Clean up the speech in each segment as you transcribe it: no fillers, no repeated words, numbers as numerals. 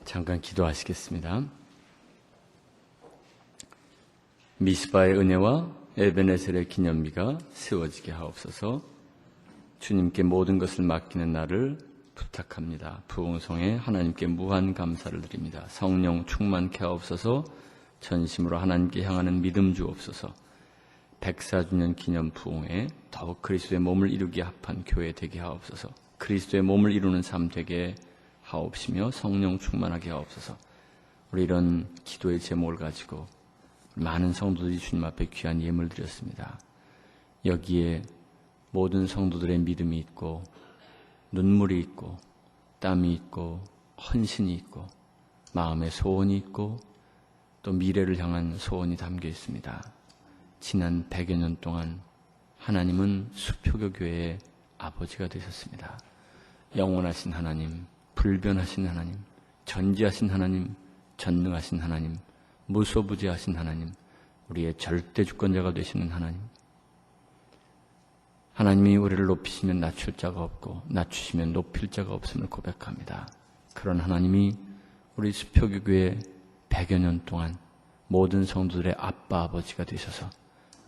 잠깐 기도하시겠습니다. 미스바의 은혜와 에베네셀의 기념비가 세워지게 하옵소서. 주님께 모든 것을 맡기는 나를 부탁합니다. 부흥성에 하나님께 무한 감사를 드립니다. 성령 충만케 하옵소서. 전심으로 하나님께 향하는 믿음 주옵소서. 104주년 기념 부흥에 더욱 그리스도의 몸을 이루기에 합한 교회 되게 하옵소서. 그리스도의 몸을 이루는 삶 되게 하옵시며 성령 충만하게 하옵소서. 우리 이런 기도의 제목을 가지고 많은 성도들이 주님 앞에 귀한 예물을 드렸습니다. 여기에 모든 성도들의 믿음이 있고 눈물이 있고 땀이 있고 헌신이 있고 마음의 소원이 있고 또 미래를 향한 소원이 담겨 있습니다. 지난 100여 년 동안 하나님은 수표교 교회의 아버지가 되셨습니다. 영원하신 하나님, 불변하신 하나님, 전지하신 하나님, 전능하신 하나님, 무소부재하신 하나님, 우리의 절대 주권자가 되시는 하나님. 하나님이 우리를 높이시면 낮출 자가 없고 낮추시면 높일 자가 없음을 고백합니다. 그런 하나님이 우리 수표교교회 100여 년 동안 모든 성도들의 아빠 아버지가 되셔서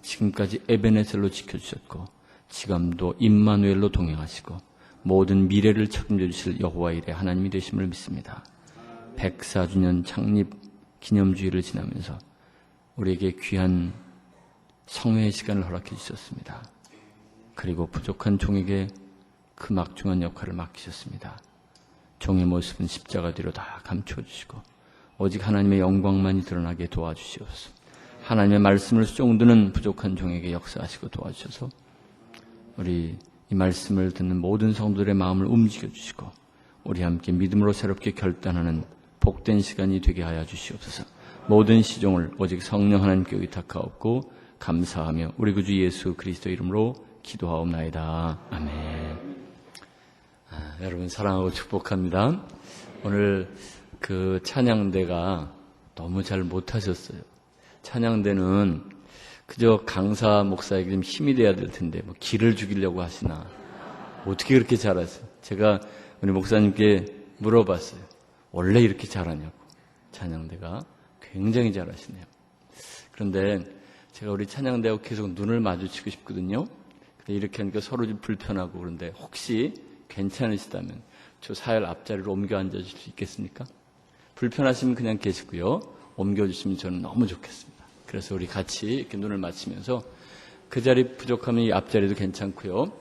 지금까지 에베네셀로 지켜주셨고 지금도 임마누엘로 동행하시고 모든 미래를 책임져 주실 여호와 일의 하나님이 되심을 믿습니다. 104주년 창립 기념주의를 지나면서 우리에게 귀한 성회의 시간을 허락해 주셨습니다. 그리고 부족한 종에게 그 막중한 역할을 맡기셨습니다. 종의 모습은 십자가 뒤로 다 감춰주시고 오직 하나님의 영광만이 드러나게 도와주시옵소서. 하나님의 말씀을 수종드는 부족한 종에게 역사하시고 도와주셔서 우리 이 말씀을 듣는 모든 성도들의 마음을 움직여주시고 우리 함께 믿음으로 새롭게 결단하는 복된 시간이 되게 하여 주시옵소서. 모든 시종을 오직 성령 하나님께 의탁하옵고 감사하며 우리 구주 예수 그리스도 이름으로 기도하옵나이다. 아멘. 여러분 사랑하고 축복합니다. 오늘 그 찬양대가 너무 잘 못하셨어요. 찬양대는 그저 강사 목사에게 좀 힘이 돼야 될 텐데 뭐 기를 죽이려고 하시나 어떻게 그렇게 잘하세요? 제가 우리 목사님께 물어봤어요. 원래 이렇게 잘하냐고. 찬양대가 굉장히 잘하시네요. 그런데 제가 우리 찬양대하고 계속 눈을 마주치고 싶거든요. 이렇게 하니까 서로 좀 불편하고 그런데 혹시 괜찮으시다면 저 사열 앞자리로 옮겨 앉아주실 수 있겠습니까? 불편하시면 그냥 계시고요. 옮겨주시면 저는 너무 좋겠습니다. 그래서 우리 같이 이렇게 눈을 맞추면서 그 자리 부족하면 이 앞자리도 괜찮고요.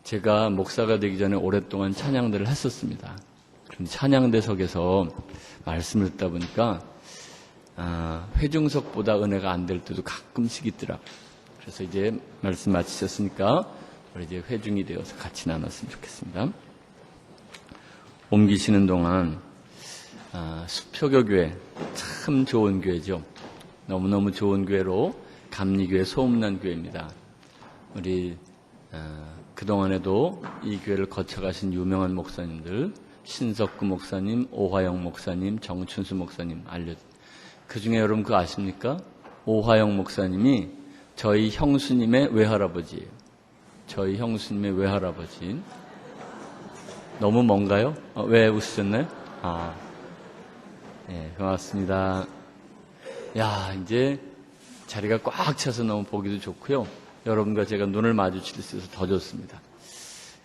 제가 목사가 되기 전에 오랫동안 찬양대를 했었습니다. 그런데 찬양대석에서 말씀을 듣다 보니까 회중석보다 은혜가 안 될 때도 가끔씩 있더라고요. 그래서 이제 말씀 마치셨으니까 우리 이제 회중이 되어서 같이 나눴으면 좋겠습니다. 옮기시는 동안 수표교 교회 참 좋은 교회죠. 너무너무 좋은 교회로 감리교회 소문난 교회입니다. 우리 그동안에도 이 교회를 거쳐가신 유명한 목사님들 신석구 목사님, 오화영 목사님, 정춘수 목사님 그 중에 여러분 그거 아십니까? 오화영 목사님이 저희 형수님의 외할아버지예요. 저희 형수님의 외할아버지. 너무 먼가요? 왜 웃으셨나요? 네, 고맙습니다. 야, 이제 자리가 꽉 차서 너무 보기도 좋고요. 여러분과 제가 눈을 마주칠 수 있어서 더 좋습니다.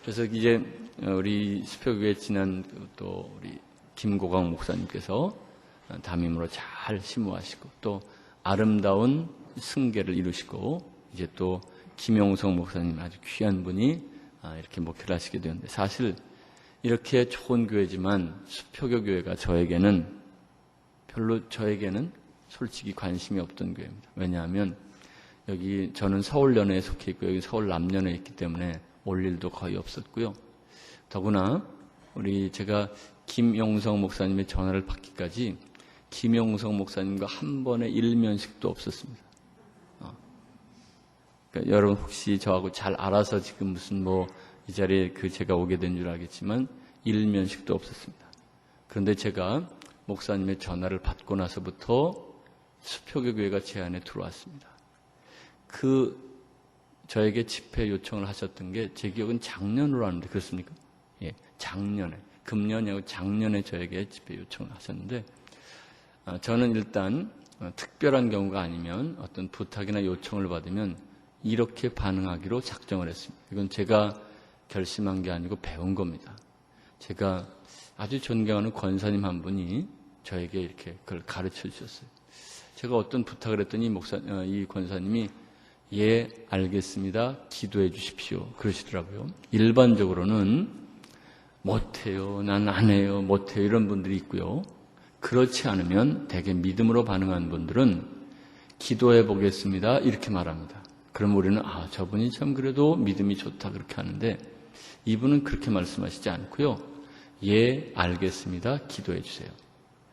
그래서 이제 우리 수표교회 지난 또 우리 김고강 목사님께서 담임으로 잘 심우하시고 또 아름다운 승계를 이루시고 이제 또 김용성 목사님 아주 귀한 분이 이렇게 목회를 하시게 되었는데 사실 이렇게 좋은 교회지만 수표교 교회가 저에게는 솔직히 관심이 없던 교회입니다. 왜냐하면 여기 저는 서울연회에 속해 있고 여기 서울남연회에 있기 때문에 올 일도 거의 없었고요. 더구나 제가 김용성 목사님의 전화를 받기까지 김용성 목사님과 한 번의 일면식도 없었습니다. 그러니까 여러분 혹시 저하고 잘 알아서 지금 무슨 이 자리에 제가 오게 된 줄 알겠지만 일면식도 없었습니다. 그런데 제가 목사님의 전화를 받고 나서부터 수표교 교회가 제 안에 들어왔습니다. 저에게 집회 요청을 하셨던 게 제 기억은 작년으로 하는데 그렇습니까? 예, 작년에. 금년이고 작년에 저에게 집회 요청을 하셨는데, 저는 일단 특별한 경우가 아니면 어떤 부탁이나 요청을 받으면 이렇게 반응하기로 작정을 했습니다. 이건 제가 결심한 게 아니고 배운 겁니다. 제가 아주 존경하는 권사님 한 분이 저에게 이렇게 그걸 가르쳐 주셨어요. 제가 어떤 부탁을 했더니 이 권사님이 예, 알겠습니다. 기도해 주십시오. 그러시더라고요. 일반적으로는 못해요. 난 안 해요. 못해요. 이런 분들이 있고요. 그렇지 않으면 대개 믿음으로 반응한 분들은 기도해 보겠습니다. 이렇게 말합니다. 그럼 우리는 저분이 참 그래도 믿음이 좋다 그렇게 하는데 이분은 그렇게 말씀하시지 않고요. 예, 알겠습니다. 기도해 주세요.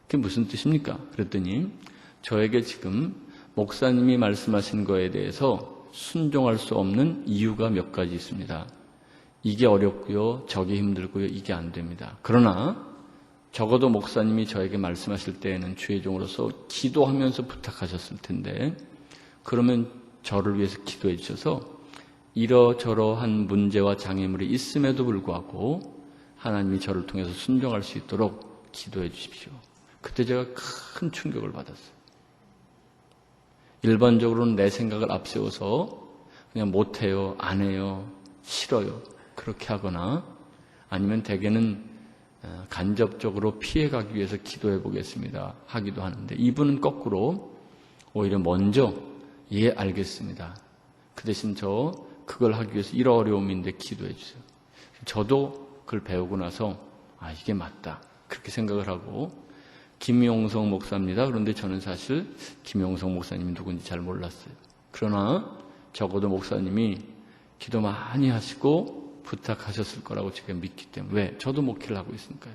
그게 무슨 뜻입니까? 그랬더니 저에게 지금 목사님이 말씀하신 거에 대해서 순종할 수 없는 이유가 몇 가지 있습니다. 이게 어렵고요. 저게 힘들고요. 이게 안 됩니다. 그러나 적어도 목사님이 저에게 말씀하실 때에는 주의 종으로서 기도하면서 부탁하셨을 텐데 그러면 저를 위해서 기도해 주셔서 이러저러한 문제와 장애물이 있음에도 불구하고 하나님이 저를 통해서 순종할 수 있도록 기도해 주십시오. 그때 제가 큰 충격을 받았어요. 일반적으로는 내 생각을 앞세워서 그냥 못해요, 안 해요, 싫어요 그렇게 하거나 아니면 대개는 간접적으로 피해가기 위해서 기도해 보겠습니다 하기도 하는데 이분은 거꾸로 오히려 먼저 예 알겠습니다. 그 대신 그걸 하기 위해서 이런 어려움인데 기도해 주세요. 저도 그걸 배우고 나서 이게 맞다 그렇게 생각을 하고 김용성 목사입니다. 그런데 저는 사실 김용성 목사님이 누군지 잘 몰랐어요. 그러나 적어도 목사님이 기도 많이 하시고 부탁하셨을 거라고 제가 믿기 때문에 왜? 저도 목회를 하고 있으니까요.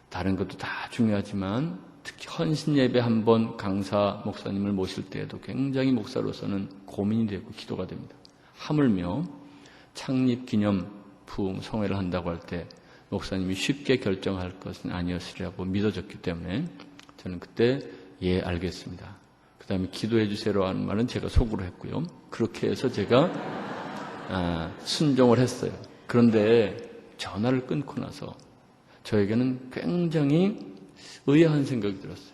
다른 것도 다 중요하지만 특히 헌신 예배 한번 강사 목사님을 모실 때에도 굉장히 목사로서는 고민이 되고 기도가 됩니다. 하물며 창립기념 부흥 성회를 한다고 할 때 목사님이 쉽게 결정할 것은 아니었으리라고 믿어졌기 때문에 저는 그때 예 알겠습니다. 그 다음에 기도해 주세요 하는 말은 제가 속으로 했고요. 그렇게 해서 제가 순종을 했어요. 그런데 전화를 끊고 나서 저에게는 굉장히 의아한 생각이 들었어요.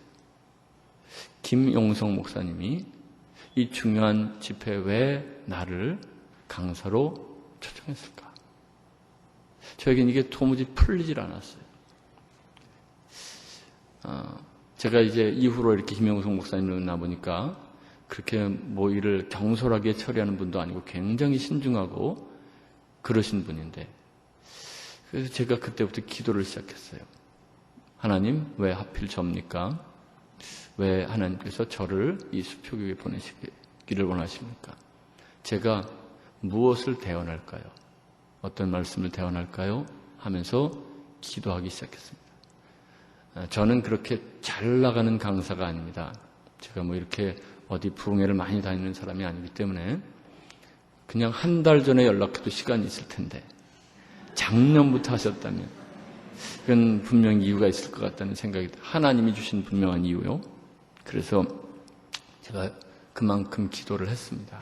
김용성 목사님이 이 중요한 집회에 왜 나를 강사로 초청했을까? 저에겐 이게 도무지 풀리질 않았어요. 제가 이제 이후로 이렇게 김용성 목사님을 만나보니까 그렇게 뭐 일을 경솔하게 처리하는 분도 아니고 굉장히 신중하고 그러신 분인데 그래서 제가 그때부터 기도를 시작했어요. 하나님 왜 하필 접니까? 왜 하나님께서 저를 이 수표교회에 보내시기를 원하십니까? 제가 무엇을 대언할까요? 어떤 말씀을 대언할까요? 하면서 기도하기 시작했습니다. 저는 그렇게 잘 나가는 강사가 아닙니다. 제가 뭐 이렇게 어디 부흥회를 많이 다니는 사람이 아니기 때문에 그냥 한 달 전에 연락해도 시간이 있을 텐데 작년부터 하셨다면 그건 분명히 이유가 있을 것 같다는 생각이 하나님이 주신 분명한 이유요. 그래서 제가 그만큼 기도를 했습니다.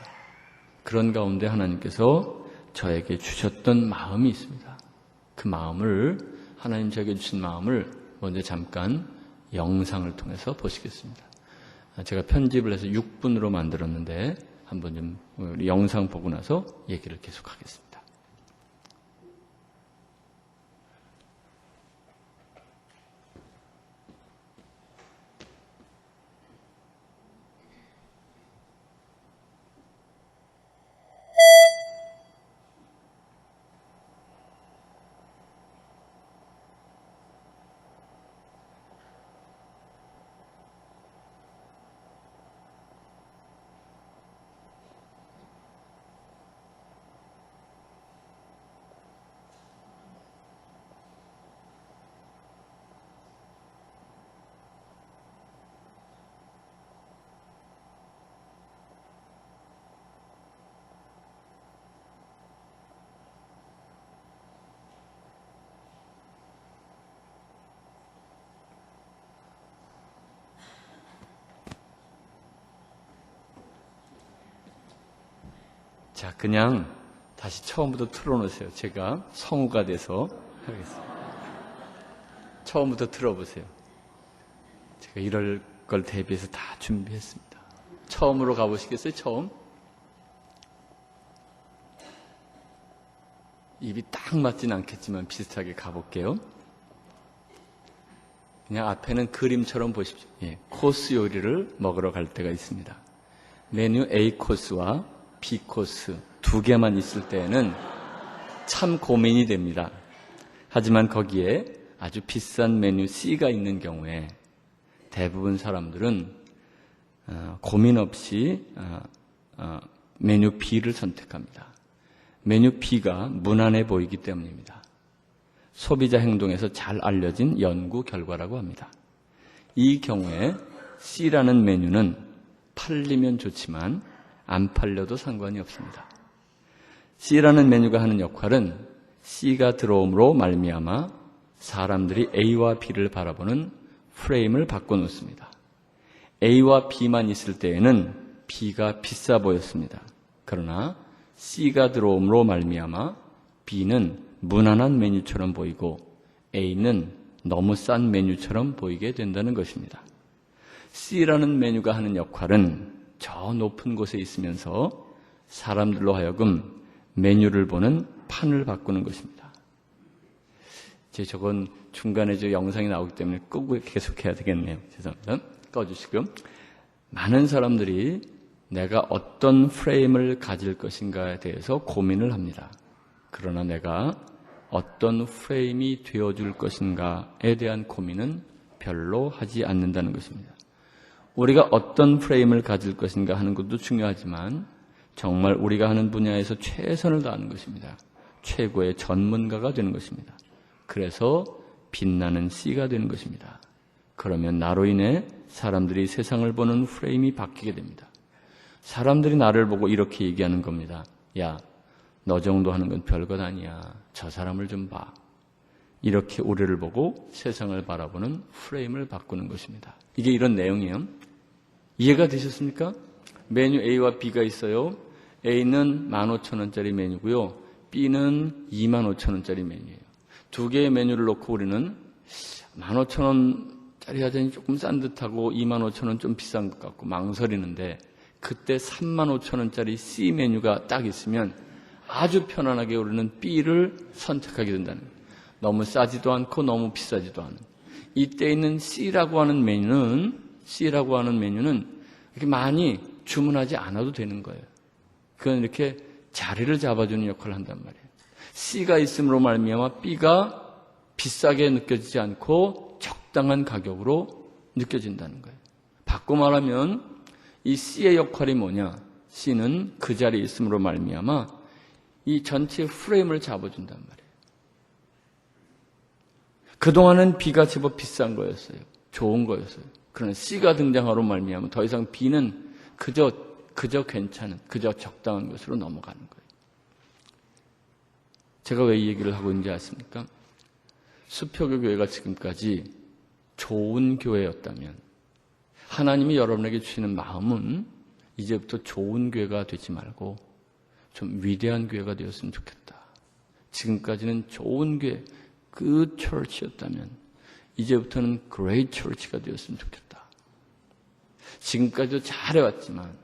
그런 가운데 하나님께서 저에게 주셨던 마음이 있습니다. 그 마음을 하나님 저에게 주신 마음을 먼저 잠깐 영상을 통해서 보시겠습니다. 제가 편집을 해서 6분으로 만들었는데 한번 좀 우리 영상 보고 나서 얘기를 계속하겠습니다. 자, 그냥 다시 처음부터 틀어놓으세요. 제가 성우가 돼서 하겠습니다. 처음부터 들어보세요. 제가 이럴 걸 대비해서 다 준비했습니다. 처음으로 가보시겠어요? 처음? 입이 딱 맞진 않겠지만 비슷하게 가볼게요. 그냥 앞에는 그림처럼 보십시오. 예, 코스 요리를 먹으러 갈 때가 있습니다. 메뉴 A 코스와 B 코스 두 개만 있을 때에는 참 고민이 됩니다. 하지만 거기에 아주 비싼 메뉴 C가 있는 경우에 대부분 사람들은 고민 없이 메뉴 B를 선택합니다. 메뉴 B가 무난해 보이기 때문입니다. 소비자 행동에서 잘 알려진 연구 결과라고 합니다. 이 경우에 C라는 메뉴는 팔리면 좋지만 안 팔려도 상관이 없습니다. C라는 메뉴가 하는 역할은 C가 들어옴으로 말미암아 사람들이 A와 B를 바라보는 프레임을 바꿔놓습니다. A와 B만 있을 때에는 B가 비싸 보였습니다. 그러나 C가 들어옴으로 말미암아 B는 무난한 메뉴처럼 보이고 A는 너무 싼 메뉴처럼 보이게 된다는 것입니다. C라는 메뉴가 하는 역할은 저 높은 곳에 있으면서 사람들로 하여금 메뉴를 보는 판을 바꾸는 것입니다. 저건 중간에 저 영상이 나오기 때문에 끄고 계속해야 되겠네요. 죄송합니다. 꺼주시고요. 많은 사람들이 내가 어떤 프레임을 가질 것인가에 대해서 고민을 합니다. 그러나 내가 어떤 프레임이 되어줄 것인가에 대한 고민은 별로 하지 않는다는 것입니다. 우리가 어떤 프레임을 가질 것인가 하는 것도 중요하지만 정말 우리가 하는 분야에서 최선을 다하는 것입니다. 최고의 전문가가 되는 것입니다. 그래서 빛나는 C가 되는 것입니다. 그러면 나로 인해 사람들이 세상을 보는 프레임이 바뀌게 됩니다. 사람들이 나를 보고 이렇게 얘기하는 겁니다. 야, 너 정도 하는 건 별것 아니야. 저 사람을 좀 봐. 이렇게 우리를 보고 세상을 바라보는 프레임을 바꾸는 것입니다. 이게 이런 내용이에요. 이해가 되셨습니까? 메뉴 A와 B가 있어요. A는 15,000원짜리 메뉴고요. B는 25,000원짜리 메뉴예요. 두 개의 메뉴를 놓고 우리는 15,000원짜리 하자니 조금 싼 듯하고 25,000원 좀 비싼 것 같고 망설이는데 그때 35,000원짜리 C 메뉴가 딱 있으면 아주 편안하게 우리는 B를 선택하게 된다는 거예요. 너무 싸지도 않고 너무 비싸지도 않은. 이때 있는 C라고 하는 메뉴는 이렇게 많이 주문하지 않아도 되는 거예요. 그건 이렇게 자리를 잡아주는 역할을 한단 말이에요. C가 있음으로 말미암아 B가 비싸게 느껴지지 않고 적당한 가격으로 느껴진다는 거예요. 바꿔 말하면 이 C의 역할이 뭐냐? C는 그 자리에 있음으로 말미암아 이 전체 프레임을 잡아준단 말이에요. 그동안은 B가 제법 비싼 거였어요. 좋은 거였어요. 그러나 C가 등장하로 말미암아 더 이상 B는 그저 괜찮은, 그저 적당한 것으로 넘어가는 거예요. 제가 왜 이 얘기를 하고 있는지 아십니까? 수표교 교회가 지금까지 좋은 교회였다면 하나님이 여러분에게 주시는 마음은 이제부터 좋은 교회가 되지 말고 좀 위대한 교회가 되었으면 좋겠다. 지금까지는 좋은 교회, good church였다면 이제부터는 great church가 되었으면 좋겠다. 지금까지도 잘해왔지만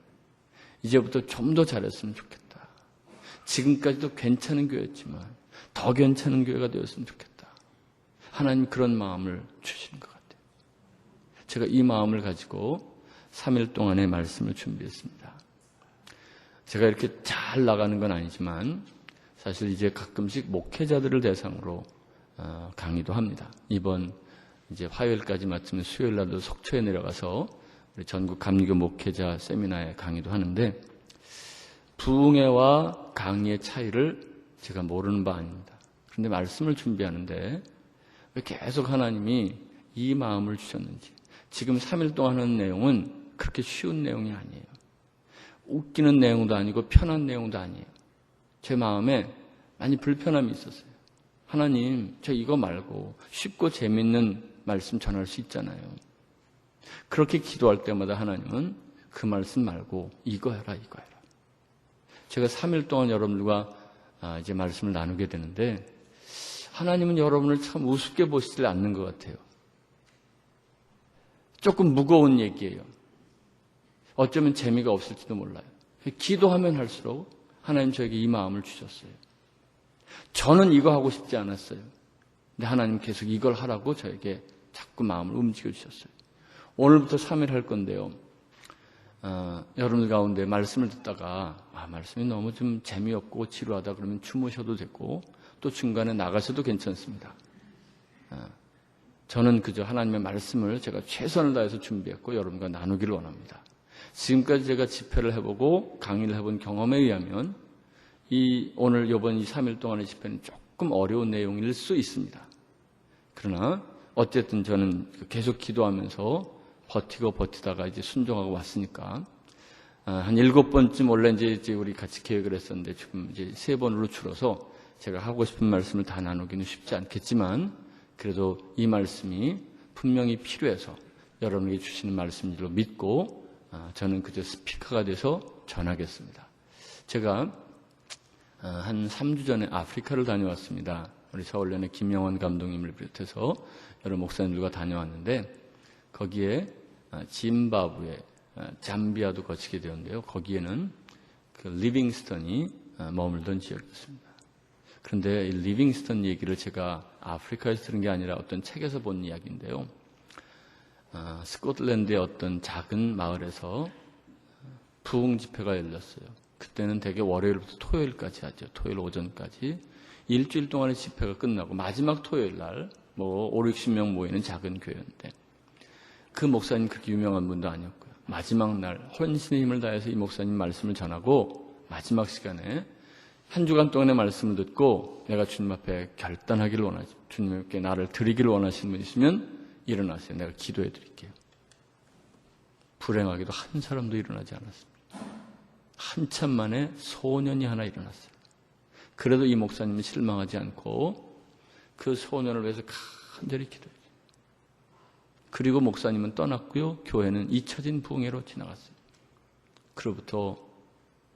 이제부터 좀 더 잘했으면 좋겠다. 지금까지도 괜찮은 교회였지만 더 괜찮은 교회가 되었으면 좋겠다. 하나님 그런 마음을 주시는 것 같아요. 제가 이 마음을 가지고 3일 동안의 말씀을 준비했습니다. 제가 이렇게 잘 나가는 건 아니지만 사실 이제 가끔씩 목회자들을 대상으로 강의도 합니다. 이번 이제 화요일까지 마치면 수요일 날도 속초에 내려가서 우리 전국 감리교 목회자 세미나에 강의도 하는데 부흥회와 강의의 차이를 제가 모르는 바 아닙니다. 그런데 말씀을 준비하는데 왜 계속 하나님이 이 마음을 주셨는지. 지금 3일 동안 하는 내용은 그렇게 쉬운 내용이 아니에요. 웃기는 내용도 아니고 편한 내용도 아니에요. 제 마음에 많이 불편함이 있었어요. 하나님, 저 이거 말고 쉽고 재밌는 말씀 전할 수 있잖아요. 그렇게 기도할 때마다 하나님은 그 말씀 말고 이거 해라, 이거 해라. 제가 3일 동안 여러분들과 이제 말씀을 나누게 되는데 하나님은 여러분을 참 우습게 보시질 않는 것 같아요. 조금 무거운 얘기예요. 어쩌면 재미가 없을지도 몰라요. 기도하면 할수록 하나님 저에게 이 마음을 주셨어요. 저는 이거 하고 싶지 않았어요. 근데 하나님 계속 이걸 하라고 저에게 자꾸 마음을 움직여 주셨어요. 오늘부터 3일 할 건데요. 여러분들 가운데 말씀을 듣다가 말씀이 너무 좀 재미없고 지루하다 그러면 주무셔도 되고 또 중간에 나가셔도 괜찮습니다. 저는 그저 하나님의 말씀을 제가 최선을 다해서 준비했고 여러분과 나누기를 원합니다. 지금까지 제가 집회를 해보고 강의를 해본 경험에 의하면 오늘 이번 3일 동안의 집회는 조금 어려운 내용일 수 있습니다. 그러나 어쨌든 저는 계속 기도하면서 버티다가 이제 순종하고 왔으니까 한 7번쯤 원래 이제 우리 같이 계획을 했었는데 지금 이제 3번으로 줄어서 제가 하고 싶은 말씀을 다 나누기는 쉽지 않겠지만 그래도 이 말씀이 분명히 필요해서 여러분에게 주시는 말씀인 줄로 믿고 저는 그저 스피커가 돼서 전하겠습니다. 제가 한 3주 전에 아프리카를 다녀왔습니다. 우리 서울연의 김영원 감독님을 비롯해서 여러 목사님들과 다녀왔는데 거기에 짐바브웨, 잠비아도 거치게 되었는데요. 거기에는 그 리빙스턴이 머물던 지역이었습니다. 그런데 이 리빙스턴 얘기를 제가 아프리카에서 들은 게 아니라 어떤 책에서 본 이야기인데요. 스코틀랜드의 어떤 작은 마을에서 부흥 집회가 열렸어요. 그때는 대개 월요일부터 토요일까지 하죠. 토요일 오전까지. 일주일 동안의 집회가 끝나고 마지막 토요일 날 5, 60명 모이는 작은 교회였는데 그 목사님 그렇게 유명한 분도 아니었고요. 마지막 날 헌신의 힘을 다해서 이 목사님 말씀을 전하고 마지막 시간에 한 주간 동안의 말씀을 듣고 내가 주님 앞에 결단하기를 원하지 주님께 나를 드리기를 원하시는 분이시면 일어나세요. 내가 기도해 드릴게요. 불행하게도 한 사람도 일어나지 않았습니다. 한참 만에 소년이 하나 일어났어요. 그래도 이 목사님은 실망하지 않고 그 소년을 위해서 간절히 기도했어요. 그리고 목사님은 떠났고요. 교회는 잊혀진 부흥회로 지나갔어요. 그로부터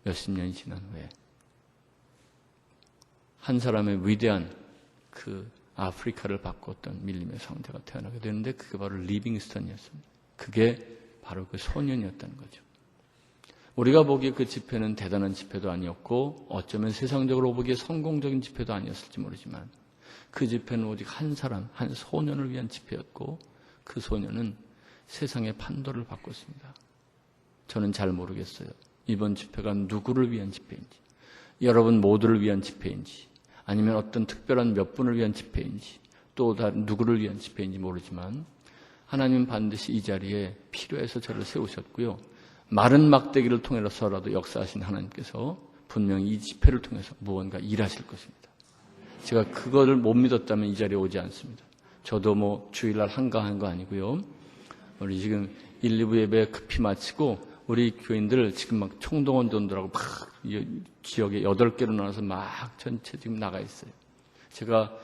몇십 년이 지난 후에 한 사람의 위대한 그 아프리카를 바꿨던 밀림의 성자가 태어나게 되는데 그게 바로 리빙스턴이었습니다. 그게 바로 그 소년이었다는 거죠. 우리가 보기에 그 집회는 대단한 집회도 아니었고 어쩌면 세상적으로 보기에 성공적인 집회도 아니었을지 모르지만 그 집회는 오직 한 사람, 한 소년을 위한 집회였고 그 소년은 세상의 판도를 바꿨습니다. 저는 잘 모르겠어요. 이번 집회가 누구를 위한 집회인지, 여러분 모두를 위한 집회인지, 아니면 어떤 특별한 몇 분을 위한 집회인지, 또 다른 누구를 위한 집회인지 모르지만 하나님은 반드시 이 자리에 필요해서 저를 세우셨고요. 마른 막대기를 통해서라도 역사하신 하나님께서 분명히 이 집회를 통해서 무언가 일하실 것입니다. 제가 그거를 못 믿었다면 이 자리에 오지 않습니다. 저도 주일날 한가한 거 아니고요. 우리 지금 1, 2부 예배 급히 마치고 우리 교인들 지금 막 총동원 돈들하고 막 지역에 8개로 나눠서 막 전체 지금 나가 있어요. 제가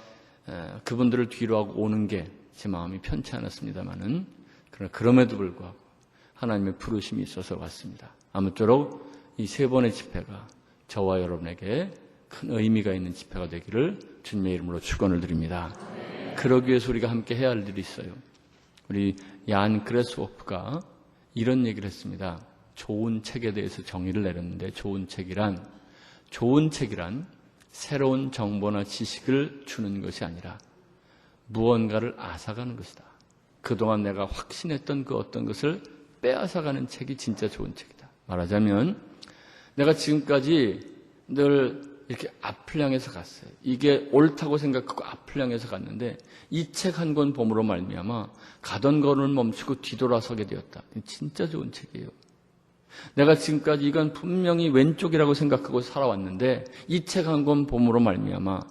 그분들을 뒤로 하고 오는 게 제 마음이 편치 않았습니다만은 그러나 그럼에도 불구하고 하나님의 부르심이 있어서 왔습니다. 아무쪼록 이 3번의 집회가 저와 여러분에게 큰 의미가 있는 집회가 되기를 주님의 이름으로 축원을 드립니다. 그러기 위해서 우리가 함께 해야 할 일이 있어요. 우리 얀 그레스호프가 이런 얘기를 했습니다. 좋은 책에 대해서 정의를 내렸는데 좋은 책이란 새로운 정보나 지식을 주는 것이 아니라 무언가를 앗아가는 것이다. 그동안 내가 확신했던 그 어떤 것을 빼앗아가는 책이 진짜 좋은 책이다. 말하자면 내가 지금까지 늘 이렇게 앞을 향해서 갔어요. 이게 옳다고 생각하고 앞을 향해서 갔는데 이 책 한 권 봄으로 말미암아 가던 걸음을 멈추고 뒤돌아서게 되었다. 진짜 좋은 책이에요. 내가 지금까지 이건 분명히 왼쪽이라고 생각하고 살아왔는데 이 책 한 권 봄으로 말미암아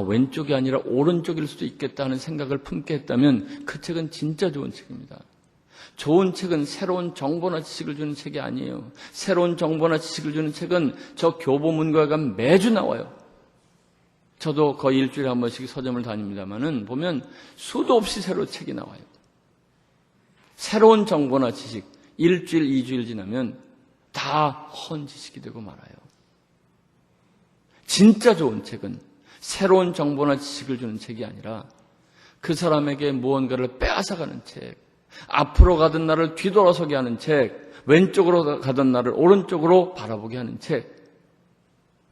왼쪽이 아니라 오른쪽일 수도 있겠다 하는 생각을 품게 했다면 그 책은 진짜 좋은 책입니다. 좋은 책은 새로운 정보나 지식을 주는 책이 아니에요. 새로운 정보나 지식을 주는 책은 저 교보문고가 매주 나와요. 저도 거의 일주일에 한 번씩 서점을 다닙니다만은 보면 수도 없이 새로운 책이 나와요. 새로운 정보나 지식, 1주일, 2주일 지나면 다 헌 지식이 되고 말아요. 진짜 좋은 책은 새로운 정보나 지식을 주는 책이 아니라 그 사람에게 무언가를 빼앗아가는 책, 앞으로 가던 나를 뒤돌아서게 하는 책, 왼쪽으로 가던 나를 오른쪽으로 바라보게 하는 책.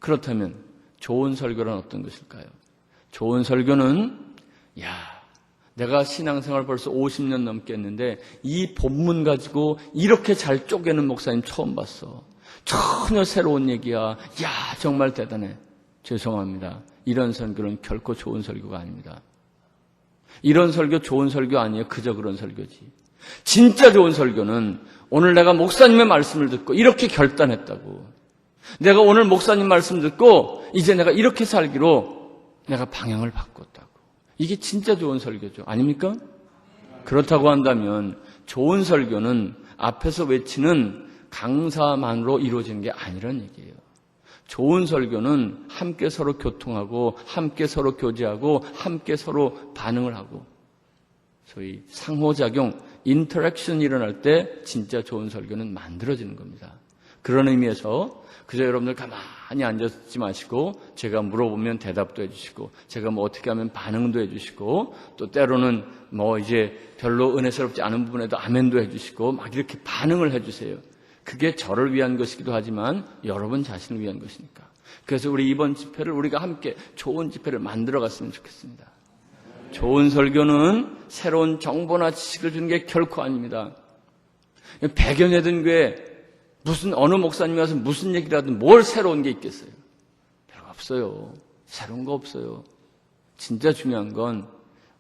그렇다면 좋은 설교는 어떤 것일까요? 좋은 설교는 내가 신앙생활 벌써 50년 넘게 했는데 이 본문 가지고 이렇게 잘 쪼개는 목사님 처음 봤어. 전혀 새로운 얘기야. 정말 대단해. 죄송합니다. 이런 설교는 결코 좋은 설교가 아닙니다. 이런 설교 좋은 설교 아니에요. 그저 그런 설교지. 진짜 좋은 설교는 오늘 내가 목사님의 말씀을 듣고 이렇게 결단했다고. 내가 오늘 목사님 말씀 듣고 이제 내가 이렇게 살기로 내가 방향을 바꿨다고. 이게 진짜 좋은 설교죠. 아닙니까? 그렇다고 한다면 좋은 설교는 앞에서 외치는 강사만으로 이루어지는 게 아니란 얘기예요. 좋은 설교는 함께 서로 교통하고 함께 서로 교제하고 함께 서로 반응을 하고 소위 상호작용, 인터랙션이 일어날 때 진짜 좋은 설교는 만들어지는 겁니다. 그런 의미에서 그저 여러분들 가만히 앉아있지 마시고 제가 물어보면 대답도 해주시고 제가 어떻게 하면 반응도 해주시고 또 때로는 이제 별로 은혜스럽지 않은 부분에도 아멘도 해주시고 막 이렇게 반응을 해주세요. 그게 저를 위한 것이기도 하지만 여러분 자신을 위한 것이니까. 그래서 우리 이번 집회를 우리가 함께 좋은 집회를 만들어 갔으면 좋겠습니다. 좋은 설교는 새로운 정보나 지식을 주는 게 결코 아닙니다. 100여 년 된 교회 무슨 어느 목사님이 와서 무슨 얘기를 하든 뭘 새로운 게 있겠어요? 별거 없어요. 새로운 거 없어요. 진짜 중요한 건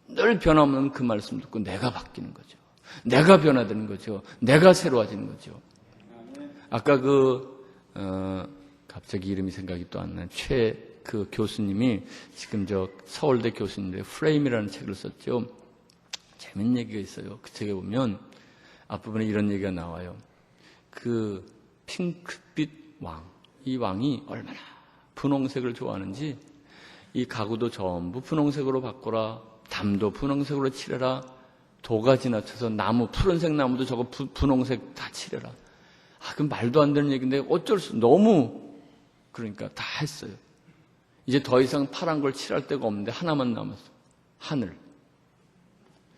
늘 변함없는 그 말씀 듣고 내가 바뀌는 거죠. 내가 변화되는 거죠. 내가 새로워지는 거죠. 아까 갑자기 이름이 생각이 또 안 나요. 그 교수님이 지금 서울대 교수인데 프레임이라는 책을 썼죠. 재밌는 얘기가 있어요. 그 책에 보면 앞부분에 이런 얘기가 나와요. 그 핑크빛 왕, 이 왕이 얼마나 분홍색을 좋아하는지 이 가구도 전부 분홍색으로 바꿔라, 담도 분홍색으로 칠해라, 도가 지나쳐서 나무, 푸른색 나무도 저거 분홍색 다 칠해라. 그건 말도 안 되는 얘기인데 어쩔 수 너무 그러니까 다 했어요. 이제 더 이상 파란 걸 칠할 데가 없는데 하나만 남았어. 하늘.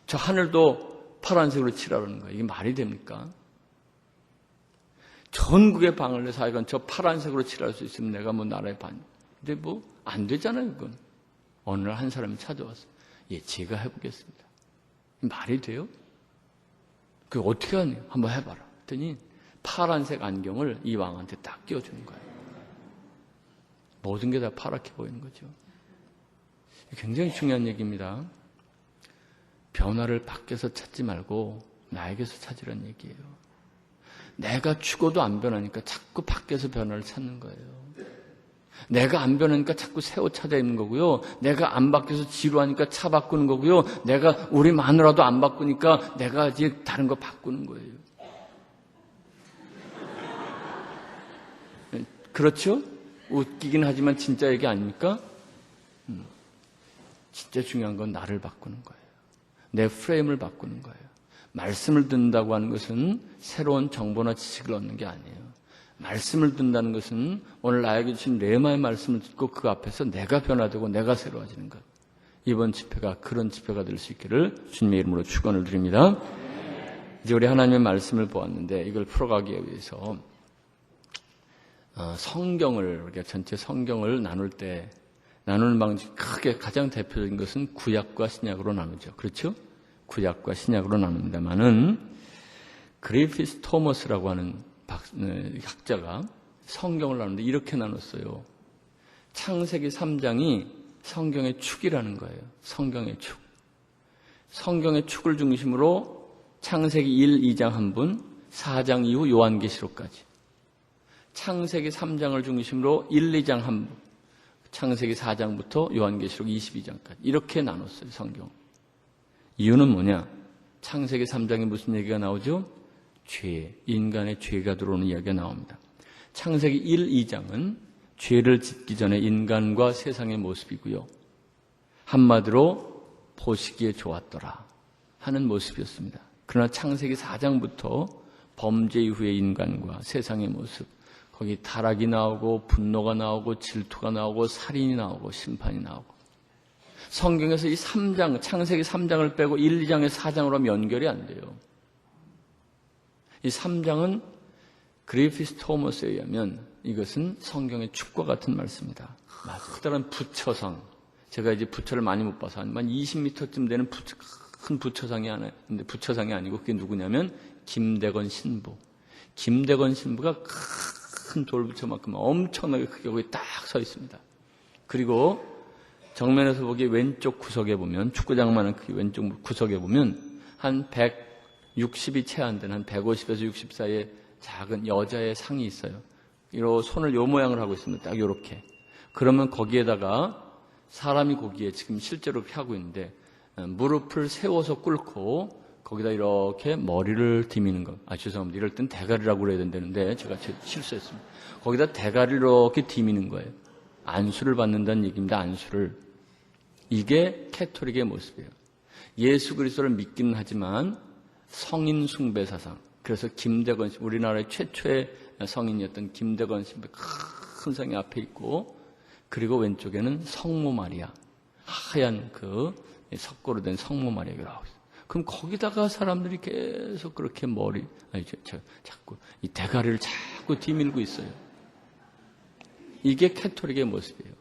저 하늘도 파란색으로 칠하라는 거예요. 이게 말이 됩니까? 전국의 방을 내서 하여간 저 파란색으로 칠할 수 있으면 내가 나라의 반. 근데 안 되잖아요, 그건. 어느 날 한 사람이 찾아왔어. 제가 해보겠습니다. 말이 돼요? 그게 어떻게 하냐? 한번 해봐라. 그랬더니 파란색 안경을 이 왕한테 딱 끼워주는 거예요. 모든 게 다 파랗게 보이는 거죠. 굉장히 중요한 얘기입니다. 변화를 밖에서 찾지 말고 나에게서 찾으라는 얘기예요. 내가 죽어도 안 변하니까 자꾸 밖에서 변화를 찾는 거예요. 내가 안 변하니까 자꾸 새 옷 찾아 입는 거고요. 내가 안 바뀌어서 지루하니까 차 바꾸는 거고요. 내가 우리 마누라도 안 바꾸니까 내가 이제 다른 거 바꾸는 거예요. 그렇죠? 웃기긴 하지만 진짜 얘기 아닙니까? 진짜 중요한 건 나를 바꾸는 거예요. 내 프레임을 바꾸는 거예요. 말씀을 듣는다고 하는 것은 새로운 정보나 지식을 얻는 게 아니에요. 말씀을 듣는다는 것은 오늘 나에게 주신 레마의 말씀을 듣고 그 앞에서 내가 변화되고 내가 새로워지는 것. 이번 집회가 그런 집회가 될 수 있기를 주님의 이름으로 축원을 드립니다. 이제 우리 하나님의 말씀을 보았는데 이걸 풀어가기 위해서 성경을 우리가 전체 성경을 나눌 때 나누는 방식 크게 가장 대표적인 것은 구약과 신약으로 나누죠. 그렇죠? 구약과 신약으로 나눕니다만은 그리피스 토머스라고 하는 학자가 성경을 나누는데 이렇게 나눴어요. 창세기 3장이 성경의 축이라는 거예요. 성경의 축. 성경의 축을 중심으로 창세기 1, 2장 한 분, 4장 이후 요한계시록까지. 창세기 3장을 중심으로 1, 2장 한 분, 창세기 4장부터 요한계시록 22장까지 이렇게 나눴어요. 성경. 이유는 뭐냐? 창세기 3장에 무슨 얘기가 나오죠? 죄, 인간의 죄가 들어오는 이야기가 나옵니다. 창세기 1, 2장은 죄를 짓기 전에 인간과 세상의 모습이고요. 한마디로 보시기에 좋았더라 하는 모습이었습니다. 그러나 창세기 4장부터 범죄 이후의 인간과 세상의 모습, 거기 타락이 나오고 분노가 나오고 질투가 나오고 살인이 나오고 심판이 나오고. 성경에서 이 3장, 창세기 3장을 빼고 1, 2장에서 4장으로 하면 연결이 안 돼요. 이 3장은 그리피스 토머스에 의하면 이것은 성경의 축과 같은 말씀이다. 커다란 부처상. 제가 이제 부처를 많이 못 봐서 한 20m쯤 되는 큰 부처상이 하나 있는데 부처상이 아니고 그게 누구냐면 김대건 신부. 김대건 신부가 큰 돌부처만큼 엄청나게 크게 거기 딱 서 있습니다. 그리고 정면에서 보기에 왼쪽 구석에 보면 축구장만한 그 왼쪽 구석에 보면 한 160이 채 안 되는 한 150에서 60 사이에 작은 여자의 상이 있어요. 요 손을 요 모양을 하고 있습니다. 딱 요렇게. 그러면 거기에다가 사람이 거기에 지금 실제로 하고 있는데 무릎을 세워서 꿇고 거기다 이렇게 머리를 디미는 것. 죄송합니다. 이럴 땐 대가리라고 그래야 된다는데 제가 실수했습니다. 거기다 대가리를 이렇게 디미는 거예요. 안수를 받는다는 얘기입니다. 안수를. 이게 캐토릭의 모습이에요. 예수 그리스도를 믿기는 하지만 성인 숭배 사상. 그래서 김대건 씨, 우리나라의 최초의 성인이었던 김대건 씨 큰 성이 앞에 있고 그리고 왼쪽에는 성모 마리아. 하얀 그 석고로 된 성모 마리아가 나오고 있어요. 그럼 거기다가 사람들이 계속 그렇게 자꾸 이 대가리를 자꾸 뒤밀고 있어요. 이게 캐토릭의 모습이에요.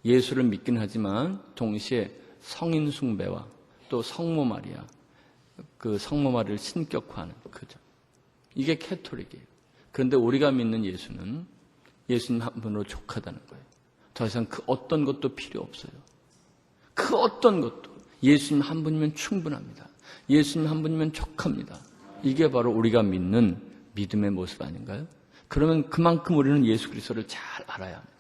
예수를 믿긴 하지만 동시에 성인 숭배와 또 성모 마리아, 그 성모 마리아를 신격화하는 그죠. 이게 캐토릭이에요. 그런데 우리가 믿는 예수는 예수님 한 분으로 족하다는 거예요. 더 이상 그 어떤 것도 필요 없어요. 그 어떤 것도 예수님 한 분이면 충분합니다. 예수님 한 분이면 족합니다. 이게 바로 우리가 믿는 믿음의 모습 아닌가요? 그러면 그만큼 우리는 예수 그리스도를 잘 알아야 합니다.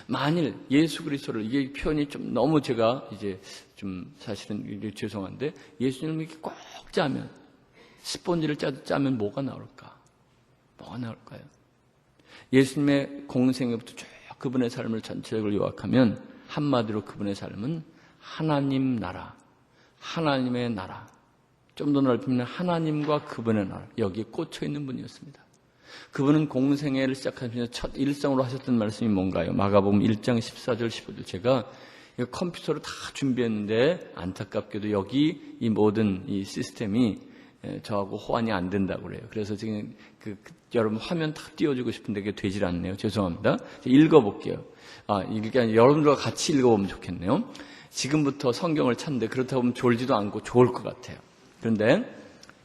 만일 예수 그리스도를, 이게 표현이 좀 너무 제가 이제 좀 사실은 죄송한데 예수님을 이렇게 꼭 짜면, 스폰지를 짜면 뭐가 나올까? 뭐가 나올까요? 예수님의 공생애부터 쭉 그분의 삶을 전체적으로 요약하면 한마디로 그분의 삶은 하나님 나라, 하나님의 나라, 좀 더 넓히면 하나님과 그분의 나라, 여기에 꽂혀 있는 분이었습니다. 그분은 공생애를 시작하면서 첫 일성으로 하셨던 말씀이 뭔가요? 마가복음 1장 14절 15절. 제가 컴퓨터로 다 준비했는데 안타깝게도 여기 이 모든 이 시스템이 저하고 호환이 안 된다고 그래요. 그래서 지금 여러분 화면 다 띄워주고 싶은데 그게 되질 않네요. 죄송합니다. 읽어볼게요. 그러니까 여러분들과 같이 읽어보면 좋겠네요. 지금부터 성경을 찾는데 그렇다고 하면 졸지도 않고 좋을 것 같아요. 그런데